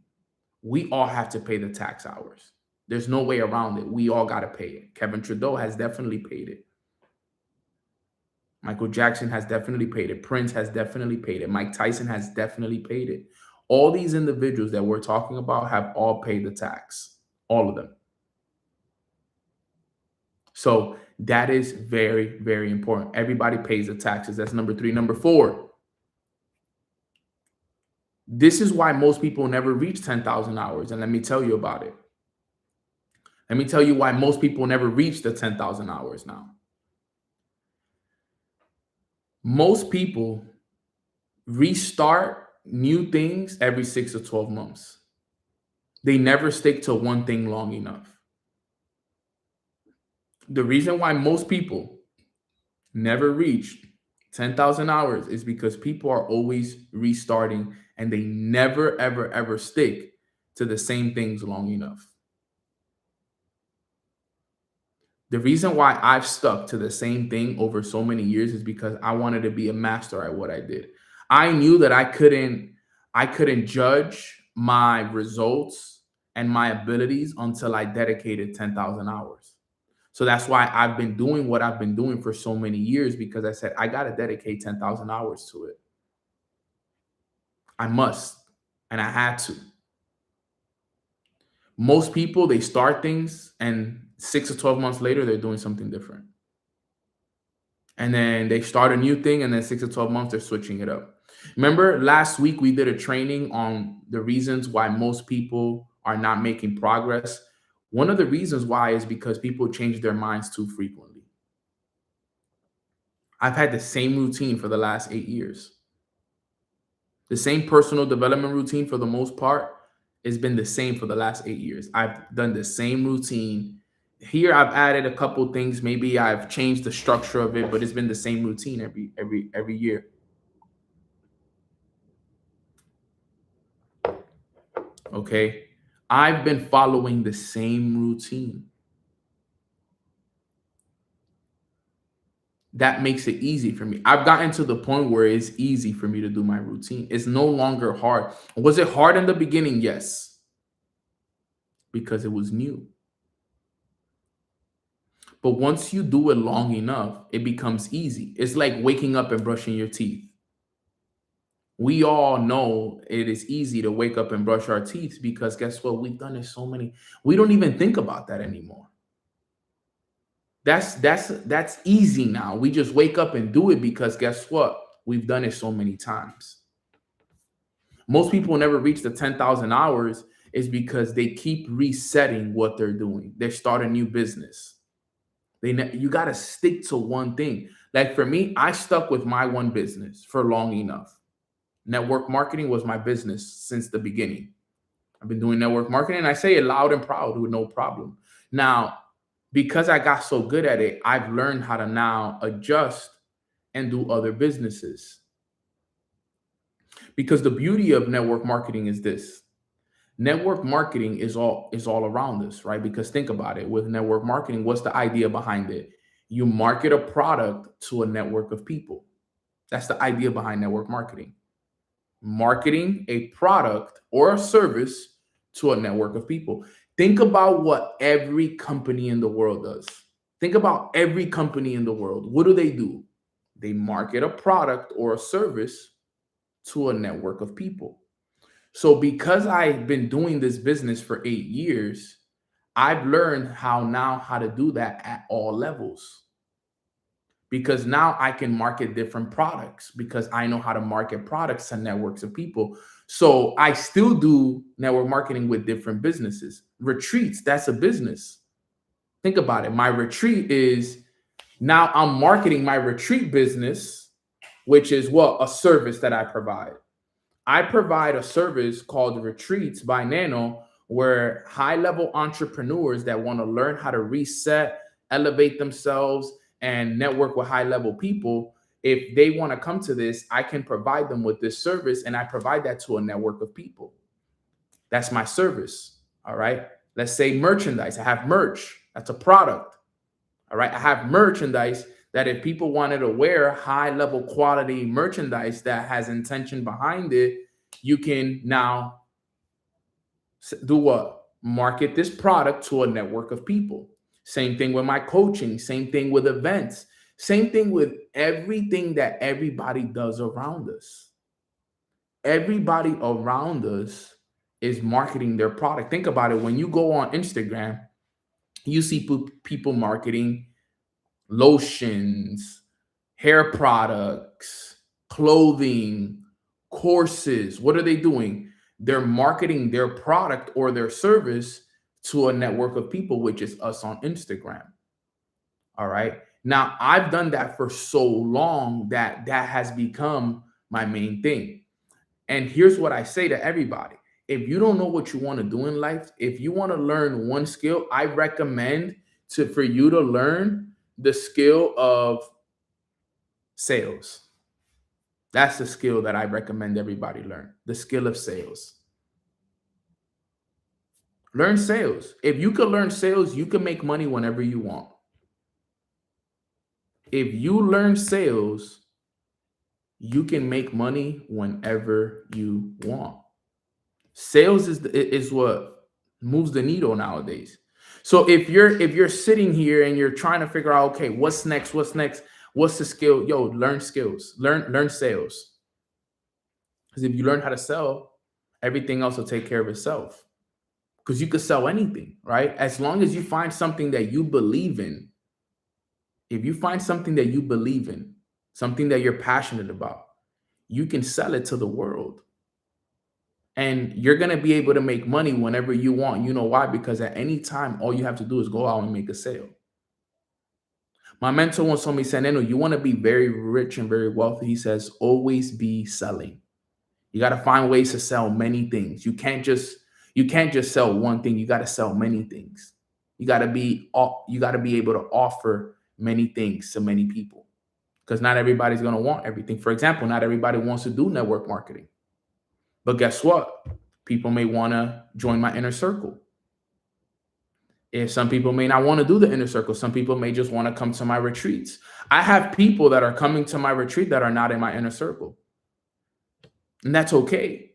We all have to pay the tax hours. There's no way around it. We all got to pay it. Kevin Trudeau has definitely paid it. Michael Jackson has definitely paid it. Prince has definitely paid it. Mike Tyson has definitely paid it. All these individuals that we're talking about have all paid the tax. All of them. So that is very, very important. Everybody pays the taxes. That's number 3. Number 4. This is why most people never reach 10,000 hours. And let me tell you about it. Let me tell you why most people never reach the 10,000 hours now. Most people restart new things every 6 to 12 months. They never stick to one thing long enough. The reason why most people never reach 10,000 hours is because people are always restarting and they never, ever, ever stick to the same things long enough. The reason why I've stuck to the same thing over so many years is because I wanted to be a master at what I did. I knew that I couldn't judge my results and my abilities until I dedicated 10,000 hours. So that's why I've been doing what I've been doing for so many years, because I said, I got to dedicate 10,000 hours to it. I must. And I had to. Most people, they start things and 6 to 12 months later, they're doing something different. And then they start a new thing, and then 6 to 12 months, they're switching it up. Remember last week we did a training on the reasons why most people are not making progress. One of the reasons why is because people change their minds too frequently. I've had the same routine for the last 8 years. The same personal development routine, for the most part, has been the same for the last 8 years. I've done the same routine. Here I've added a couple things. Maybe I've changed the structure of it, but it's been the same routine every year. Okay. I've been following the same routine. That makes it easy for me. I've gotten to the point where it's easy for me to do my routine. It's no longer hard. Was it hard in the beginning? Yes. Because it was new. But once you do it long enough, it becomes easy. It's like waking up and brushing your teeth. We all know it is easy to wake up and brush our teeth, because guess what? We've done it so many. We don't even think about that anymore. That's easy now. We just wake up and do it, because guess what? We've done it so many times. Most people never reach the 10,000 hours is because they keep resetting what they're doing. They start a new business. You got to stick to one thing. Like for me, I stuck with my one business for long enough. Network marketing was my business since the beginning. I've been doing network marketing, and I say it loud and proud with no problem. Now, because I got so good at it, I've learned how to now adjust and do other businesses. Because the beauty of network marketing is this. Network marketing is all around us, right? Because think about it. With network marketing, what's the idea behind it? You market a product to a network of people. That's the idea behind network marketing. Marketing a product or a service to a network of people. Think about what every company in the world does. Think about every company in the world. What do? They market a product or a service to a network of people. So because I've been doing this business for 8 years, I've learned how to do that at all levels. Because now I can market different products, because I know how to market products to networks of people. So I still do network marketing with different businesses. Retreats, that's a business. Think about it. My retreat is, now I'm marketing my retreat business, which is a service that I provide. I provide a service called Retreats by Nano, where high-level entrepreneurs that want to learn how to reset, elevate themselves, and network with high-level people, if they want to come to this, I can provide them with this service, and I provide that to a network of people. That's my service. All right. Let's say merchandise. I have merch. That's a product. All right. I have merchandise that if people wanted to wear high-level quality merchandise that has intention behind it, you can now do what? Market this product to a network of people. Same thing with my coaching. Same thing with events. Same thing with everything that everybody does around us. Everybody around us is marketing their product. Think about it. When you go on Instagram, you see people marketing lotions, hair products, clothing, courses. What are they doing? They're marketing their product or their service to a network of people, which is us on Instagram. All right. Now, I've done that for so long that has become my main thing. And here's what I say to everybody. If you don't know what you want to do in life, if you want to learn one skill, I recommend for you to learn the skill of sales. That's the skill that I recommend everybody learn, the skill of sales. Learn sales. If you can learn sales, you can make money whenever you want. If you learn sales, you can make money whenever you want. Sales is what moves the needle nowadays. So if you're sitting here and you're trying to figure out, okay, what's next? What's next? What's the skill? Yo, learn skills. Learn sales. Because if you learn how to sell, everything else will take care of itself. Because you could sell anything, right? As long as you find something that you believe in. If you find something that you believe in, something that you're passionate about, you can sell it to the world. And you're going to be able to make money whenever you want. You know why? Because at any time, all you have to do is go out and make a sale. My mentor once told me, Saneno, you want to be very rich and very wealthy. He says, always be selling. You got to find ways to sell many things. You can't just sell one thing. You got to sell many things. You got to be able to offer many things to many people, because not everybody's going to want everything. For example, not everybody wants to do network marketing. But guess what? People may want to join my inner circle. If some people may not want to do the inner circle, some people may just want to come to my retreats. I have people that are coming to my retreat that are not in my inner circle. And that's okay.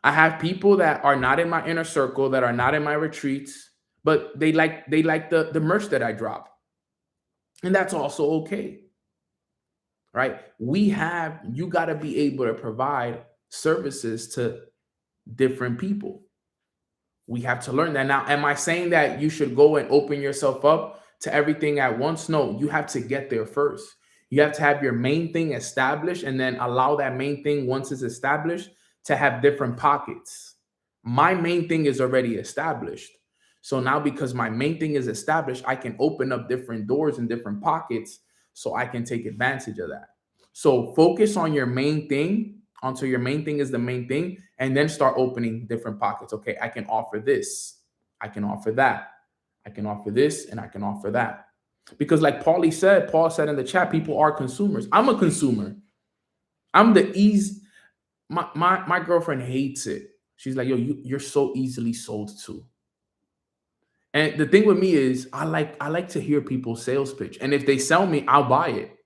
I have people that are not in my inner circle, that are not in my retreats, but they like the merch that I drop. And that's also okay. Right? You got to be able to provide services to different people. We have to learn that. Now, am I saying that you should go and open yourself up to everything at once? No, you have to get there first. You have to have your main thing established, and then allow that main thing, once it's established, to have different pockets. My main thing is already established. So now, because my main thing is established, I can open up different doors and different pockets so I can take advantage of that. So focus on your main thing until your main thing is the main thing, and then start opening different pockets. Okay, I can offer this. I can offer that. I can offer this, and I can offer that. Because like Paul said in the chat, people are consumers. I'm a consumer. I'm the ease. My girlfriend hates it. She's like, yo, you're so easily sold to. And the thing with me is I like to hear people's sales pitch. And if they sell me, I'll buy it.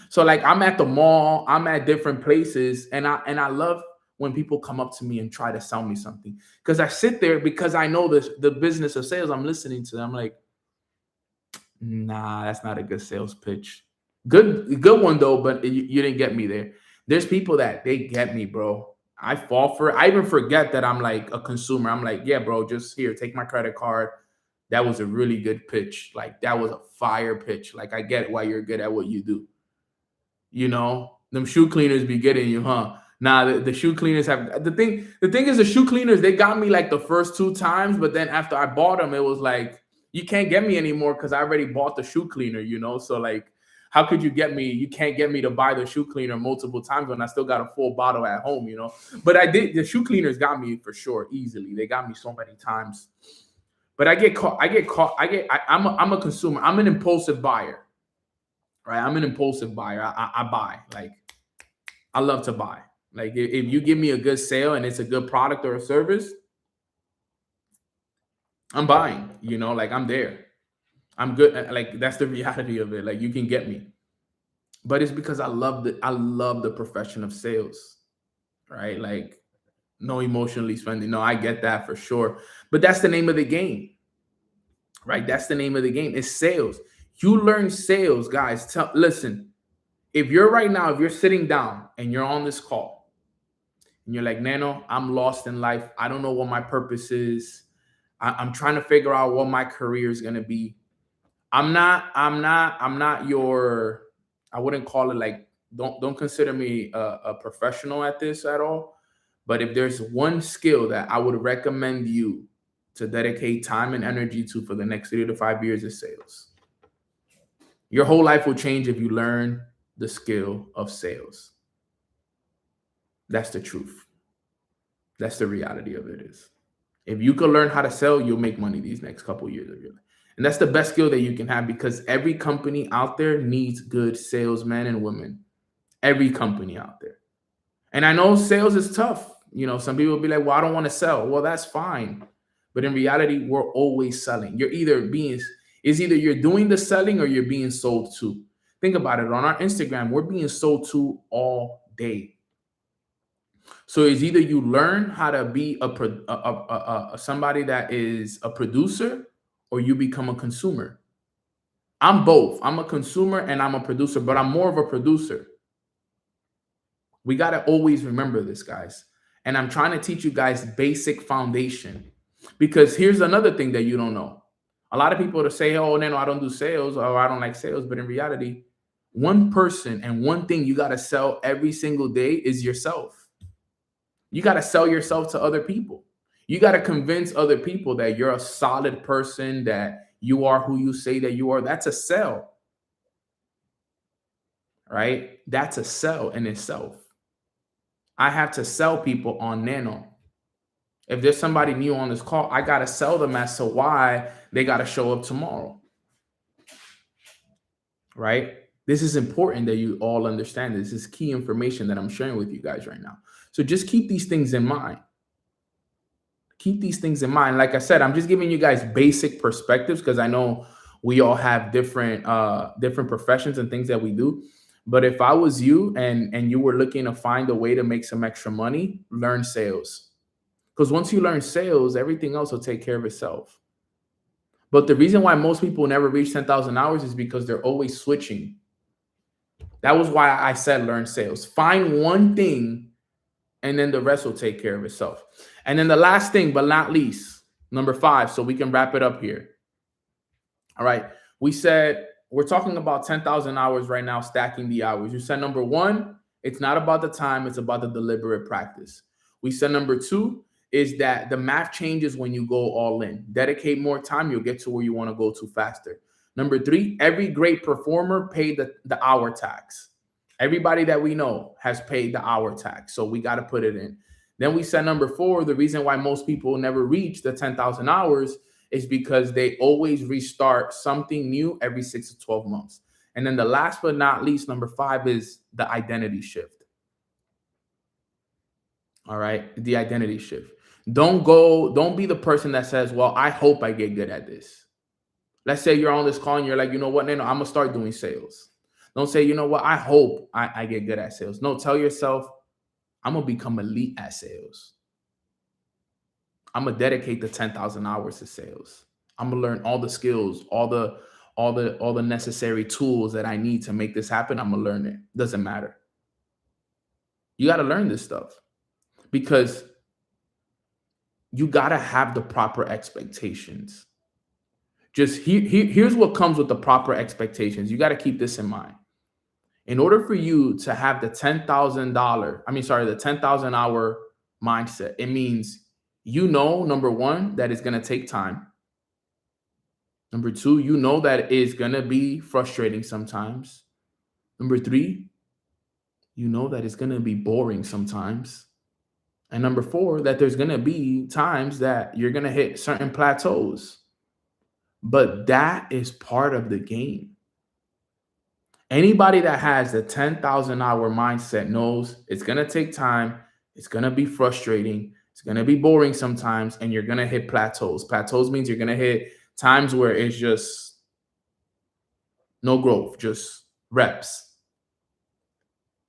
So like, I'm at the mall, I'm at different places, and I love when people come up to me and try to sell me something. Because I sit there, because I know the business of sales, I'm listening to them. I'm like, nah, that's not a good sales pitch. Good one though, but you didn't get me there. There's people that they get me, bro. I fall for it. I even forget that I'm like a consumer. I'm like, yeah, bro, just here, take my credit card. That was a really good pitch. Like, that was a fire pitch. Like, I get why you're good at what you do. You know, them shoe cleaners be getting you, huh? Nah, the shoe cleaners have the thing is, the shoe cleaners, they got me like the first 2 times, but then after I bought them, it was like, you can't get me anymore because I already bought the shoe cleaner, you know? So like, how could you get me? You can't get me to buy the shoe cleaner multiple times when I still got a full bottle at home, you know? But the shoe cleaners got me for sure, easily. They got me so many times. But I'm a consumer. I'm an impulsive buyer, right? I'm an impulsive buyer. I buy. Like, I love to buy. Like, if you give me a good sale and it's a good product or a service, I'm buying, you know, like, I'm there. I'm good. Like, that's the reality of it. Like, you can get me. But it's because I love the profession of sales, right? Like, no emotionally spending. No, I get that for sure. But that's the name of the game, right? That's the name of the game. It's sales. You learn sales, guys. Listen, if you're sitting down and you're on this call and you're like, Nano, I'm lost in life. I don't know what my purpose is. I'm trying to figure out what my career is going to be. I'm not your, I wouldn't call it like, don't consider me a professional at this at all. But if there's one skill that I would recommend you to dedicate time and energy to for the next 3 to 5 years, is sales. Your whole life will change if you learn the skill of sales. That's the truth. That's the reality of it is. If you can learn how to sell, you'll make money these next couple of years of your life. And that's the best skill that you can have, because every company out there needs good salesmen and women. Every company out there. And I know sales is tough. You know, some people will be like, well, I don't want to sell. Well, that's fine. But in reality, we're always selling. It's either you're doing the selling or you're being sold to. Think about it. On our Instagram, we're being sold to all day. So it's either you learn how to be somebody that is a producer, or you become a consumer. I'm both. I'm a consumer and I'm a producer, but I'm more of a producer. We got to always remember this, guys. And I'm trying to teach you guys basic foundation, because here's another thing that you don't know. A lot of people to say, oh, no, I don't do sales, or I don't like sales. But in reality, one person and one thing you got to sell every single day is yourself. You got to sell yourself to other people. You got to convince other people that you're a solid person, that you are who you say that you are. That's a sell, right? That's a sell in itself. I have to sell people on Nano. If there's somebody new on this call, I got to sell them as to why they got to show up tomorrow, right? This is important that you all understand. This is key information that I'm sharing with you guys right now. So just keep these things in mind. Keep these things in mind. Like I said, I'm just giving you guys basic perspectives, because I know we all have different professions and things that we do. But if I was you and you were looking to find a way to make some extra money, learn sales. Because once you learn sales, everything else will take care of itself. But the reason why most people never reach 10,000 hours is because they're always switching. That was why I said learn sales. Find one thing, and then the rest will take care of itself. And then the last thing, but not least, number 5, so we can wrap it up here. All right. We said we're talking about 10,000 hours right now, stacking the hours. You said number 1, it's not about the time, it's about the deliberate practice. We said number 2 is that the math changes when you go all in. Dedicate more time, you'll get to where you want to go to faster. Number 3, every great performer paid the hour tax. Everybody that we know has paid the hour tax, so we got to put it in. Then we said number 4, the reason why most people never reach the 10,000 hours is because they always restart something new every 6 to 12 months. And then the last but not least, number 5, is the identity shift. All right, the identity shift. Don't be the person that says, well, I hope I get good at this. Let's say you're on this call and you're like, you know what, Nano, I'm going to start doing sales. Don't say, you know what, I hope I get good at sales. No, tell yourself, I'm going to become elite at sales. I'm going to dedicate the 10,000 hours to sales. I'm going to learn all the skills, all the necessary tools that I need to make this happen. I'm going to learn it. Doesn't matter. You got to learn this stuff, because you got to have the proper expectations. Just here's what comes with the proper expectations. You got to keep this in mind. In order for you to have the the 10,000 hour mindset, it means, number 1, that it's going to take time. Number 2, that it's going to be frustrating sometimes. Number 3, that it's going to be boring sometimes. And number 4, that there's going to be times that you're going to hit certain plateaus. But that is part of the game. Anybody that has the 10,000 hour mindset knows it's going to take time. It's going to be frustrating. It's going to be boring sometimes. And you're going to hit plateaus. Plateaus means you're going to hit times where it's just no growth, just reps.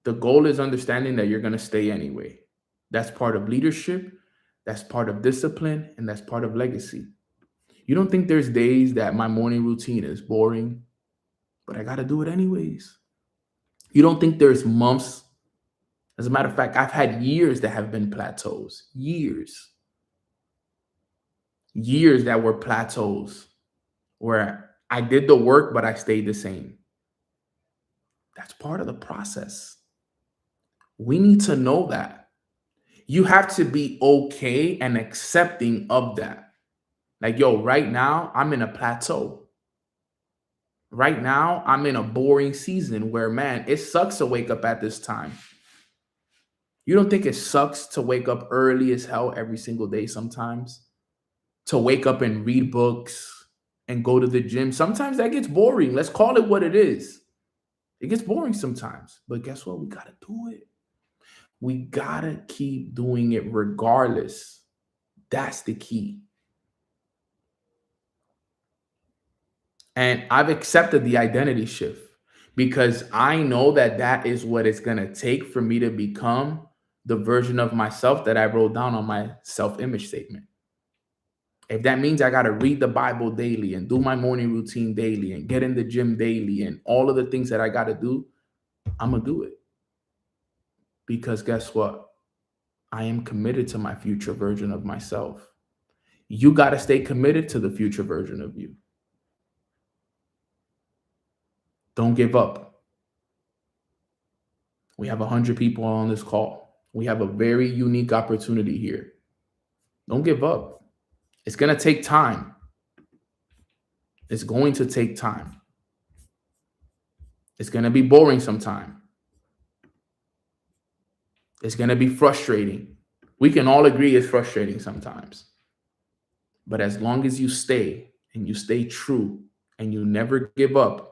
The goal is understanding that you're going to stay anyway. That's part of leadership. That's part of discipline. And that's part of legacy. You don't think there's days that my morning routine is boring, but I got to do it anyways? You don't think there's months? As a matter of fact, I've had years that have been plateaus. Years that were plateaus where I did the work, but I stayed the same. That's part of the process. We need to know that. You have to be okay and accepting of that. Like, yo, right now, I'm in a plateau. Right now, I'm in a boring season where, man, it sucks to wake up at this time. You don't think it sucks to wake up early as hell every single day sometimes? To wake up and read books and go to the gym? Sometimes that gets boring. Let's call it what it is. It gets boring sometimes. But guess what? We got to do it. We got to keep doing it regardless. That's the key. And I've accepted the identity shift because I know that that is what it's going to take for me to become the version of myself that I wrote down on my self-image statement. If that means I got to read the Bible daily and do my morning routine daily and get in the gym daily and all of the things that I got to do, I'm going to do it. Because guess what? I am committed to my future version of myself. You got to stay committed to the future version of you. Don't give up. We have 100 people on this call. We have a very unique opportunity here. Don't give up. It's going to take time. It's going to take time. It's going to be boring sometime. It's going to be frustrating. We can all agree it's frustrating sometimes. But as long as you stay and you stay true and you never give up,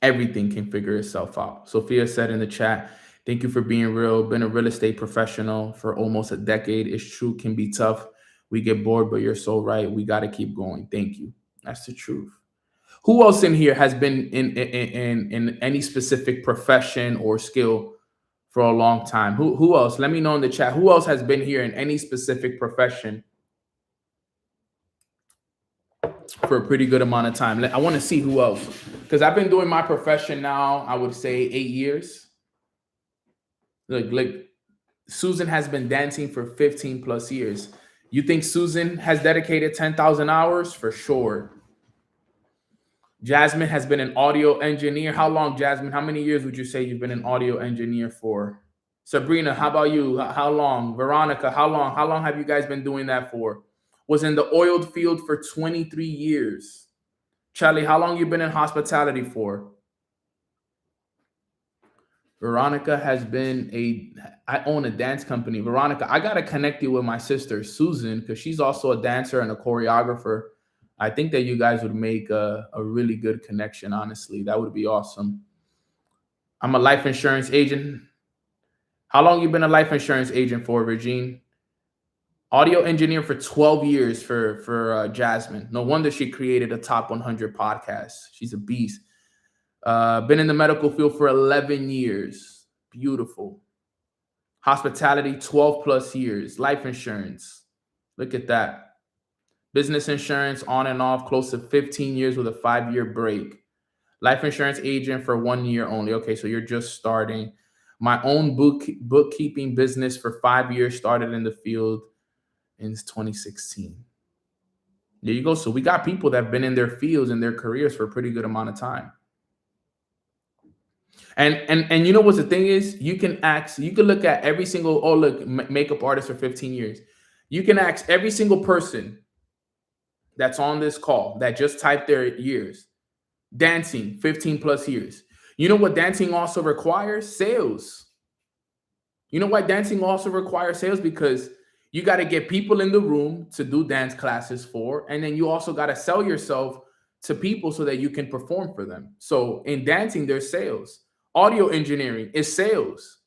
everything can figure itself out. Sophia said in the chat, thank you for being real. Been a real estate professional for almost a decade. It's true, can be tough. We get bored, but you're so right. We got to keep going. Thank you. That's the truth. Who else in here has been in any specific profession or skill for a long time? Who else? Let me know in the chat. Who else has been here in any specific profession for a pretty good amount of time? I want to see who else, because I've been doing my profession now, I would say 8 years. Like Susan has been dancing for 15 plus years. You think Susan has dedicated 10,000 hours? For sure. Jasmine has been an audio engineer. How long, Jasmine? How many years would you say you've been an audio engineer for? Sabrina, how about you? How long? Veronica, how long? How long have you guys been doing that for? Was in the oil field for 23 years. Charlie, how long you been in hospitality for? Veronica has been I own a dance company. Veronica, I got to connect you with my sister, Susan, because she's also a dancer and a choreographer. I think that you guys would make a really good connection, honestly. That would be awesome. I'm a life insurance agent. How long you been a life insurance agent for, Regine? Audio engineer for 12 years for Jasmine. No wonder she created a top 100 podcast. She's a beast. Been in the medical field for 11 years. Beautiful. Hospitality, 12 plus years. Life insurance. Look at that. Business insurance on and off, close to 15 years with a 5-year break. Life insurance agent for 1 year only. Okay, so you're just starting. My own bookkeeping business for 5 years, started in the field in 2016. There you go. So we got people that have been in their fields and their careers for a pretty good amount of time. And you know what the thing is? You can look at every single, makeup artist for 15 years. You can ask every single person that's on this call that just typed their years. Dancing, 15 plus years. You know what dancing also requires? Sales. You know why dancing also requires sales? Because you got to get people in the room to do dance classes for, and then you also got to sell yourself to people so that you can perform for them. So in dancing, there's sales. Audio engineering is sales,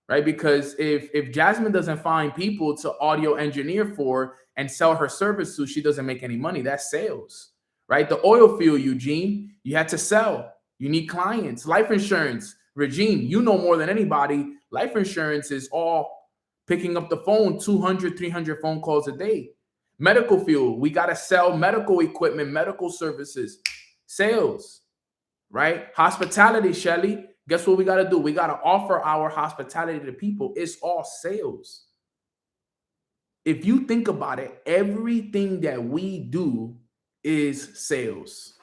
right? Because if Jasmine doesn't find people to audio engineer for and sell her service to, she doesn't make any money. That's sales, right? The oil field, Eugene, you had to sell. You need clients. Life insurance, Regine, you know more than anybody. Life insurance is all picking up the phone, 200, 300 phone calls a day. Medical field, we got to sell medical equipment, medical services, sales, right? Hospitality, Shelly, guess what we got to do? We got to offer our hospitality to people. It's all sales. If you think about it, everything that we do is sales.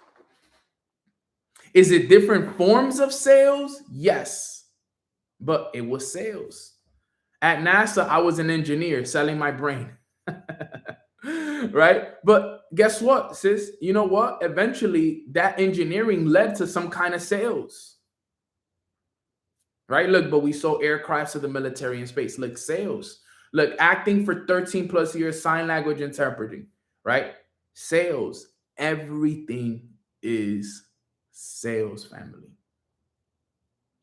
Is it different forms of sales? Yes, but it was sales. At NASA, I was an engineer selling my brain, right? But guess what, sis? You know what? Eventually, that engineering led to some kind of sales, right? Look, but we sold aircrafts to the military and space. Look, sales. Look, acting for 13 plus years, sign language interpreting, right? Sales. Everything is sales, family.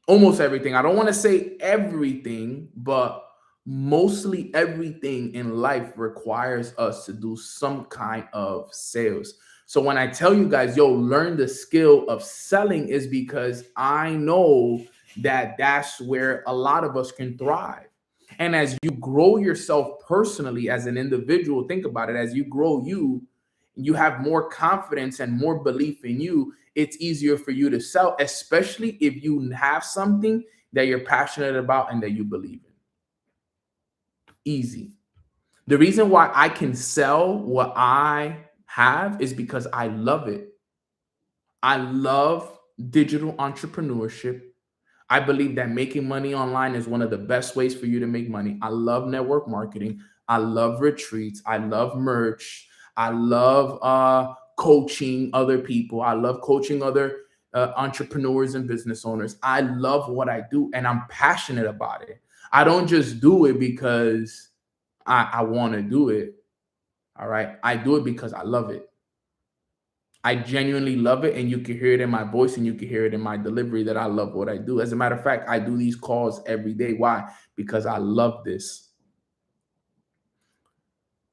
Almost everything. I don't want to say everything, but mostly everything in life requires us to do some kind of sales. So when I tell you guys, yo, learn the skill of selling, is because I know that that's where a lot of us can thrive. And as you grow yourself personally as an individual, think about it, as you grow you have more confidence and more belief in you. It's easier for you to sell, especially if you have something that you're passionate about and that you believe in. Easy. The reason why I can sell what I have is because I love it. I love digital entrepreneurship. I believe that making money online is one of the best ways for you to make money. I love network marketing. I love retreats. I love merch. I love coaching other people. I love coaching other entrepreneurs and business owners. I love what I do and I'm passionate about it. I don't just do it because I want to do it. All right. I do it because I love it. I genuinely love it, and you can hear it in my voice and you can hear it in my delivery that I love what I do. As a matter of fact, I do these calls every day. Why? Because I love this.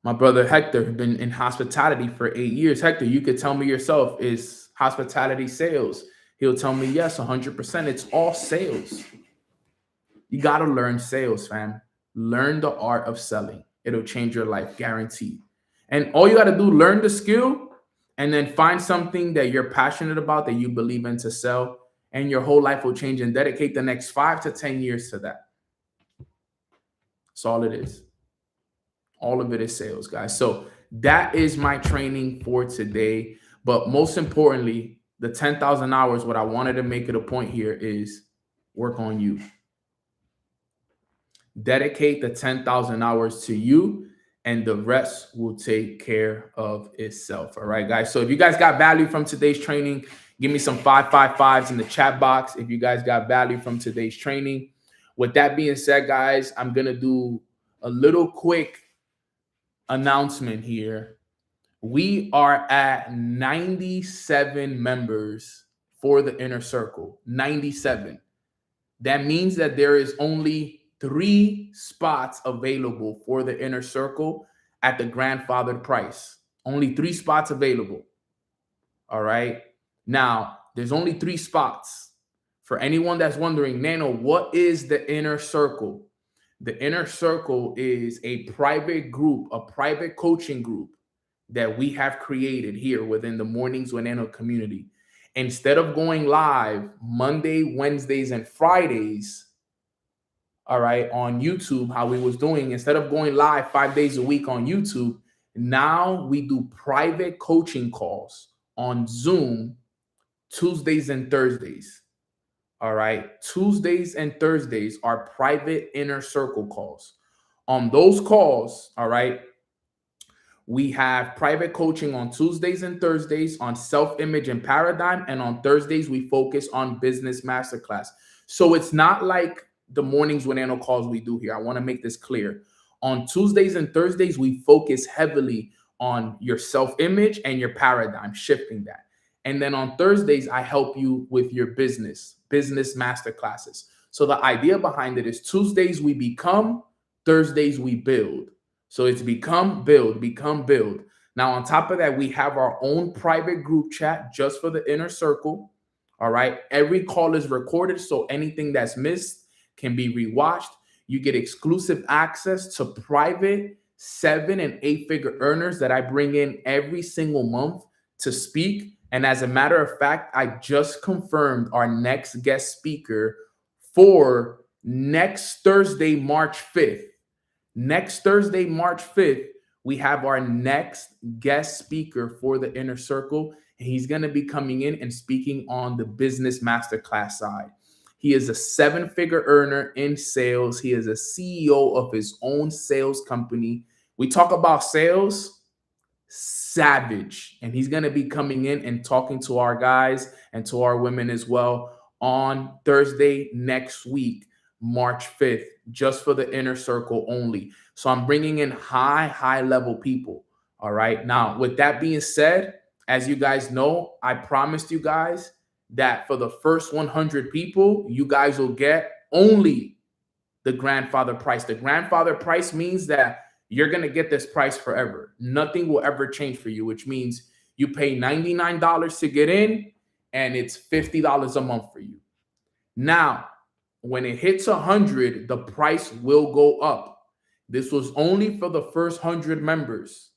My brother Hector has been in hospitality for 8 years. Hector, you could tell me yourself, is hospitality sales? He'll tell me yes, 100%. It's all sales. You got to learn sales, fam. Learn the art of selling. It'll change your life, guaranteed. And all you got to do, learn the skill, and then find something that you're passionate about, that you believe in to sell, and your whole life will change, and dedicate the next 5 to 10 years to that. That's all it is. All of it is sales, guys. So that is my training for today. But most importantly, the 10,000 hours, what I wanted to make it a point here is work on you. Dedicate the 10,000 hours to you, and the rest will take care of itself. All right, guys. So if you guys got value from today's training, give me some 555s in the chat box if you guys got value from today's training. With that being said, guys, I'm going to do a little quick announcement here. We are at 97 members for the Inner Circle. 97. That means that there is only 3 spots available for the Inner Circle at the grandfathered price. Only 3 spots available. All right. Now, there's only 3 spots. For anyone that's wondering, Nano, what is the Inner Circle? The Inner Circle is a private group, a private coaching group that we have created here within the Mornings with Nano community. Instead of going live Monday, Wednesdays, and Fridays, all right, on YouTube, how we was doing, instead of going live 5 days a week on YouTube, now we do private coaching calls on Zoom Tuesdays and Thursdays. All right, Tuesdays and Thursdays are private Inner Circle calls. On those calls, all right, we have private coaching on Tuesdays and Thursdays on self-image and paradigm, and on Thursdays we focus on business masterclass. So it's not like the Mornings with Nano calls we do here. I want to make this clear. On Tuesdays and Thursdays, we focus heavily on your self-image and your paradigm, shifting that. And then on Thursdays, I help you with your business masterclasses. So the idea behind it is Tuesdays we become, Thursdays we build. So it's become, build, become, build. Now, on top of that, we have our own private group chat just for the Inner Circle. All right. Every call is recorded, so anything that's missed can be rewatched. You get exclusive access to private 7- and 8-figure earners that I bring in every single month to speak. And as a matter of fact, I just confirmed our next guest speaker for next Thursday, March 5th. Next Thursday, March 5th, we have our next guest speaker for the Inner Circle. And he's going to be coming in and speaking on the business masterclass side. He is a 7-figure earner in sales. He is a CEO of his own sales company. We talk about sales, savage. And he's going to be coming in and talking to our guys and to our women as well on Thursday next week, March 5th, just for the Inner Circle only. So I'm bringing in high level people. All right. Now, with that being said, as you guys know, I promised you guys that for the first 100 people, you guys will get only the grandfather price. The grandfather price means that you're going to get this price forever. Nothing will ever change for you, which means you pay $99 to get in, and it's $50 a month for you. Now, When it hits 100, the price will go up. This was only for the first 100 members.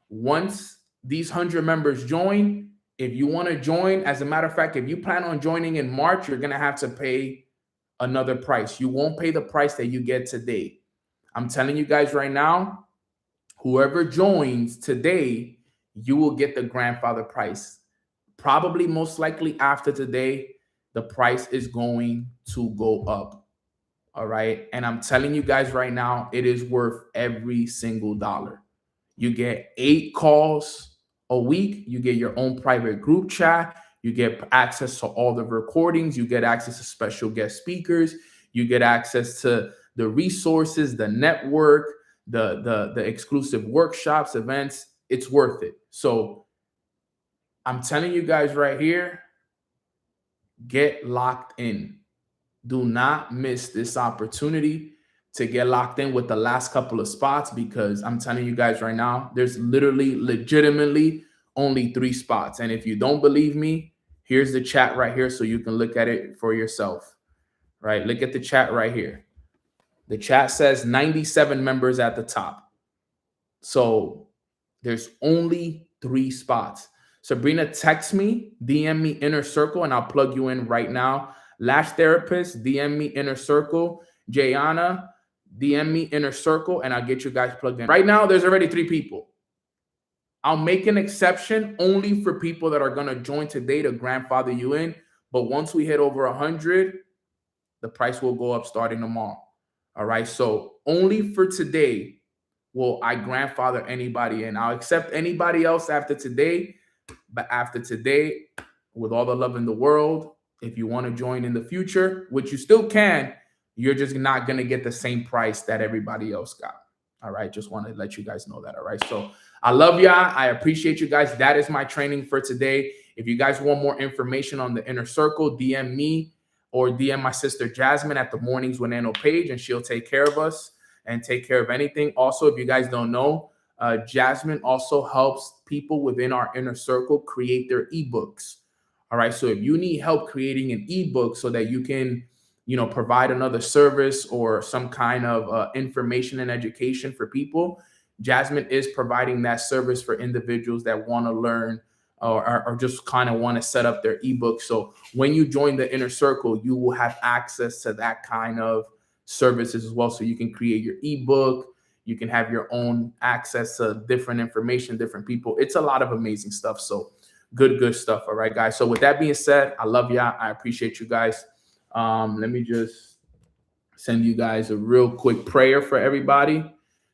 Once these 100 members join, if you want to join, as a matter of fact, if you plan on joining in March, you're going to have to pay another price. You won't pay the price that you get today. I'm telling you guys right now, whoever joins today, you will get the grandfather price. Probably most likely after today, the price is going to go up. All right. And I'm telling you guys right now, it is worth every single dollar. You get 8 calls a week. You get your own private group chat. You get access to all the recordings. You get access to special guest speakers. You get access to the resources, the network, the exclusive workshops, events. It's worth it. So I'm telling you guys right here, get locked in. Do not miss this opportunity to get locked in with the last couple of spots, because I'm telling you guys right now, there's legitimately only 3 spots. And if you don't believe me, here's the chat right here so you can look at it for yourself. Right? Look at the chat right here. The chat says 97 members at the top. So there's only 3 spots. Sabrina, text me, DM me Inner Circle, and I'll plug you in right now. Lash Therapist, DM me Inner Circle. Jayana, DM me Inner Circle, and I'll get you guys plugged in. Right now, there's already 3 people. I'll make an exception only for people that are going to join today to grandfather you in. But once we hit over 100, the price will go up starting tomorrow. All right. So only for today will I grandfather anybody in. I'll accept anybody else after today. But after today, with all the love in the world, if you want to join in the future, which you still can, you're just not going to get the same price that everybody else got. All right. Just want to let you guys know that. All right. So I love y'all. I appreciate you guys. That is my training for today. If you guys want more information on the Inner Circle, DM me or DM my sister Jasmine at the Mornings with Nano page, and she'll take care of us and take care of anything. Also, if you guys don't know, Jasmine also helps people within our Inner Circle create their ebooks. All right. So if you need help creating an ebook so that you can, provide another service or some kind of information and education for people, Jasmine is providing that service for individuals that want to learn or just kind of want to set up their ebook. So when you join the Inner Circle, you will have access to that kind of services as well. So you can create your ebook. You can have your own access to different information, different people. It's a lot of amazing stuff. So good stuff. All right, guys. So with that being said, I love y'all. I appreciate you guys. Let me just send you guys a real quick prayer for everybody.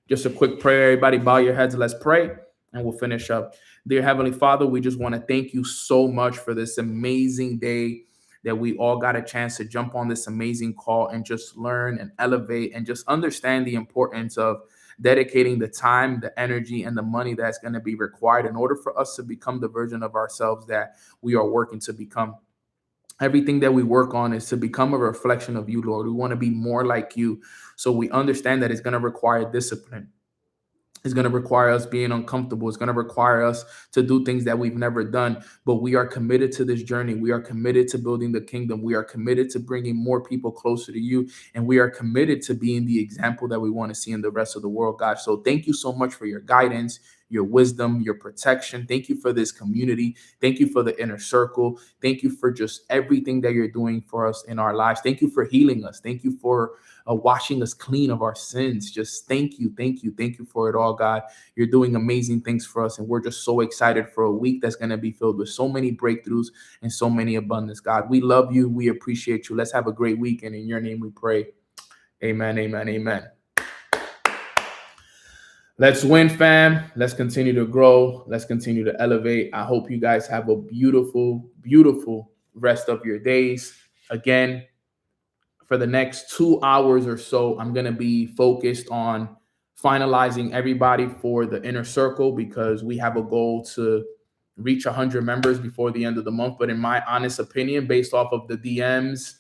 Just a quick prayer. Everybody bow your heads. Let's pray and we'll finish up. Dear Heavenly Father, we just want to thank you so much for this amazing day that we all got a chance to jump on this amazing call and just learn and elevate and just understand the importance of dedicating the time, the energy, and the money that's going to be required in order for us to become the version of ourselves that we are working to become. Everything that we work on is to become a reflection of you, Lord. We want to be more like you. So we understand that it's going to require discipline. It's going to require us being uncomfortable. It's going to require us to do things that we've never done. But we are committed to this journey. We are committed to building the kingdom. We are committed to bringing more people closer to you. And we are committed to being the example that we want to see in the rest of the world, God. So thank you so much for your guidance, your wisdom, your protection. Thank you for this community. Thank you for the Inner Circle. Thank you for just everything that you're doing for us in our lives. Thank you for healing us. Thank you for washing us clean of our sins. Just thank you for it all, God. You're doing amazing things for us, and we're just so excited for a week that's going to be filled with so many breakthroughs and so many abundance, God. We love you. We appreciate you. Let's have a great week, and in your name we pray. Amen, amen, amen. Let's win, fam. Let's continue to grow. Let's continue to elevate. I hope you guys have a beautiful, beautiful rest of your days. Again, for the next 2 hours or so, I'm going to be focused on finalizing everybody for the Inner Circle, because we have a goal to reach 100 members before the end of the month. But in my honest opinion, based off of the DMs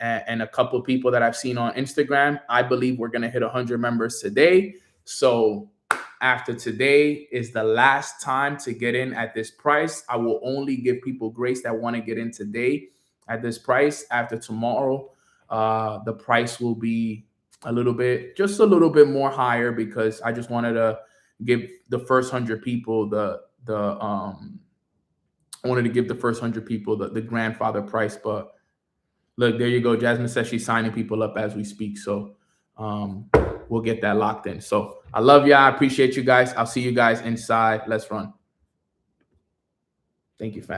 and a couple of people that I've seen on Instagram, I believe we're going to hit 100 members today. So after today is the last time to get in at this price. I will only give people grace that want to get in today at this price. After tomorrow, the price will be just a little bit more higher, because I just wanted to give the first 100 people I wanted to give the first 100 people the grandfather price. But look, there you go. Jasmine says she's signing people up as we speak. So we'll get that locked in. So I love you. I appreciate you guys. I'll see you guys inside. Let's run. Thank you, fam.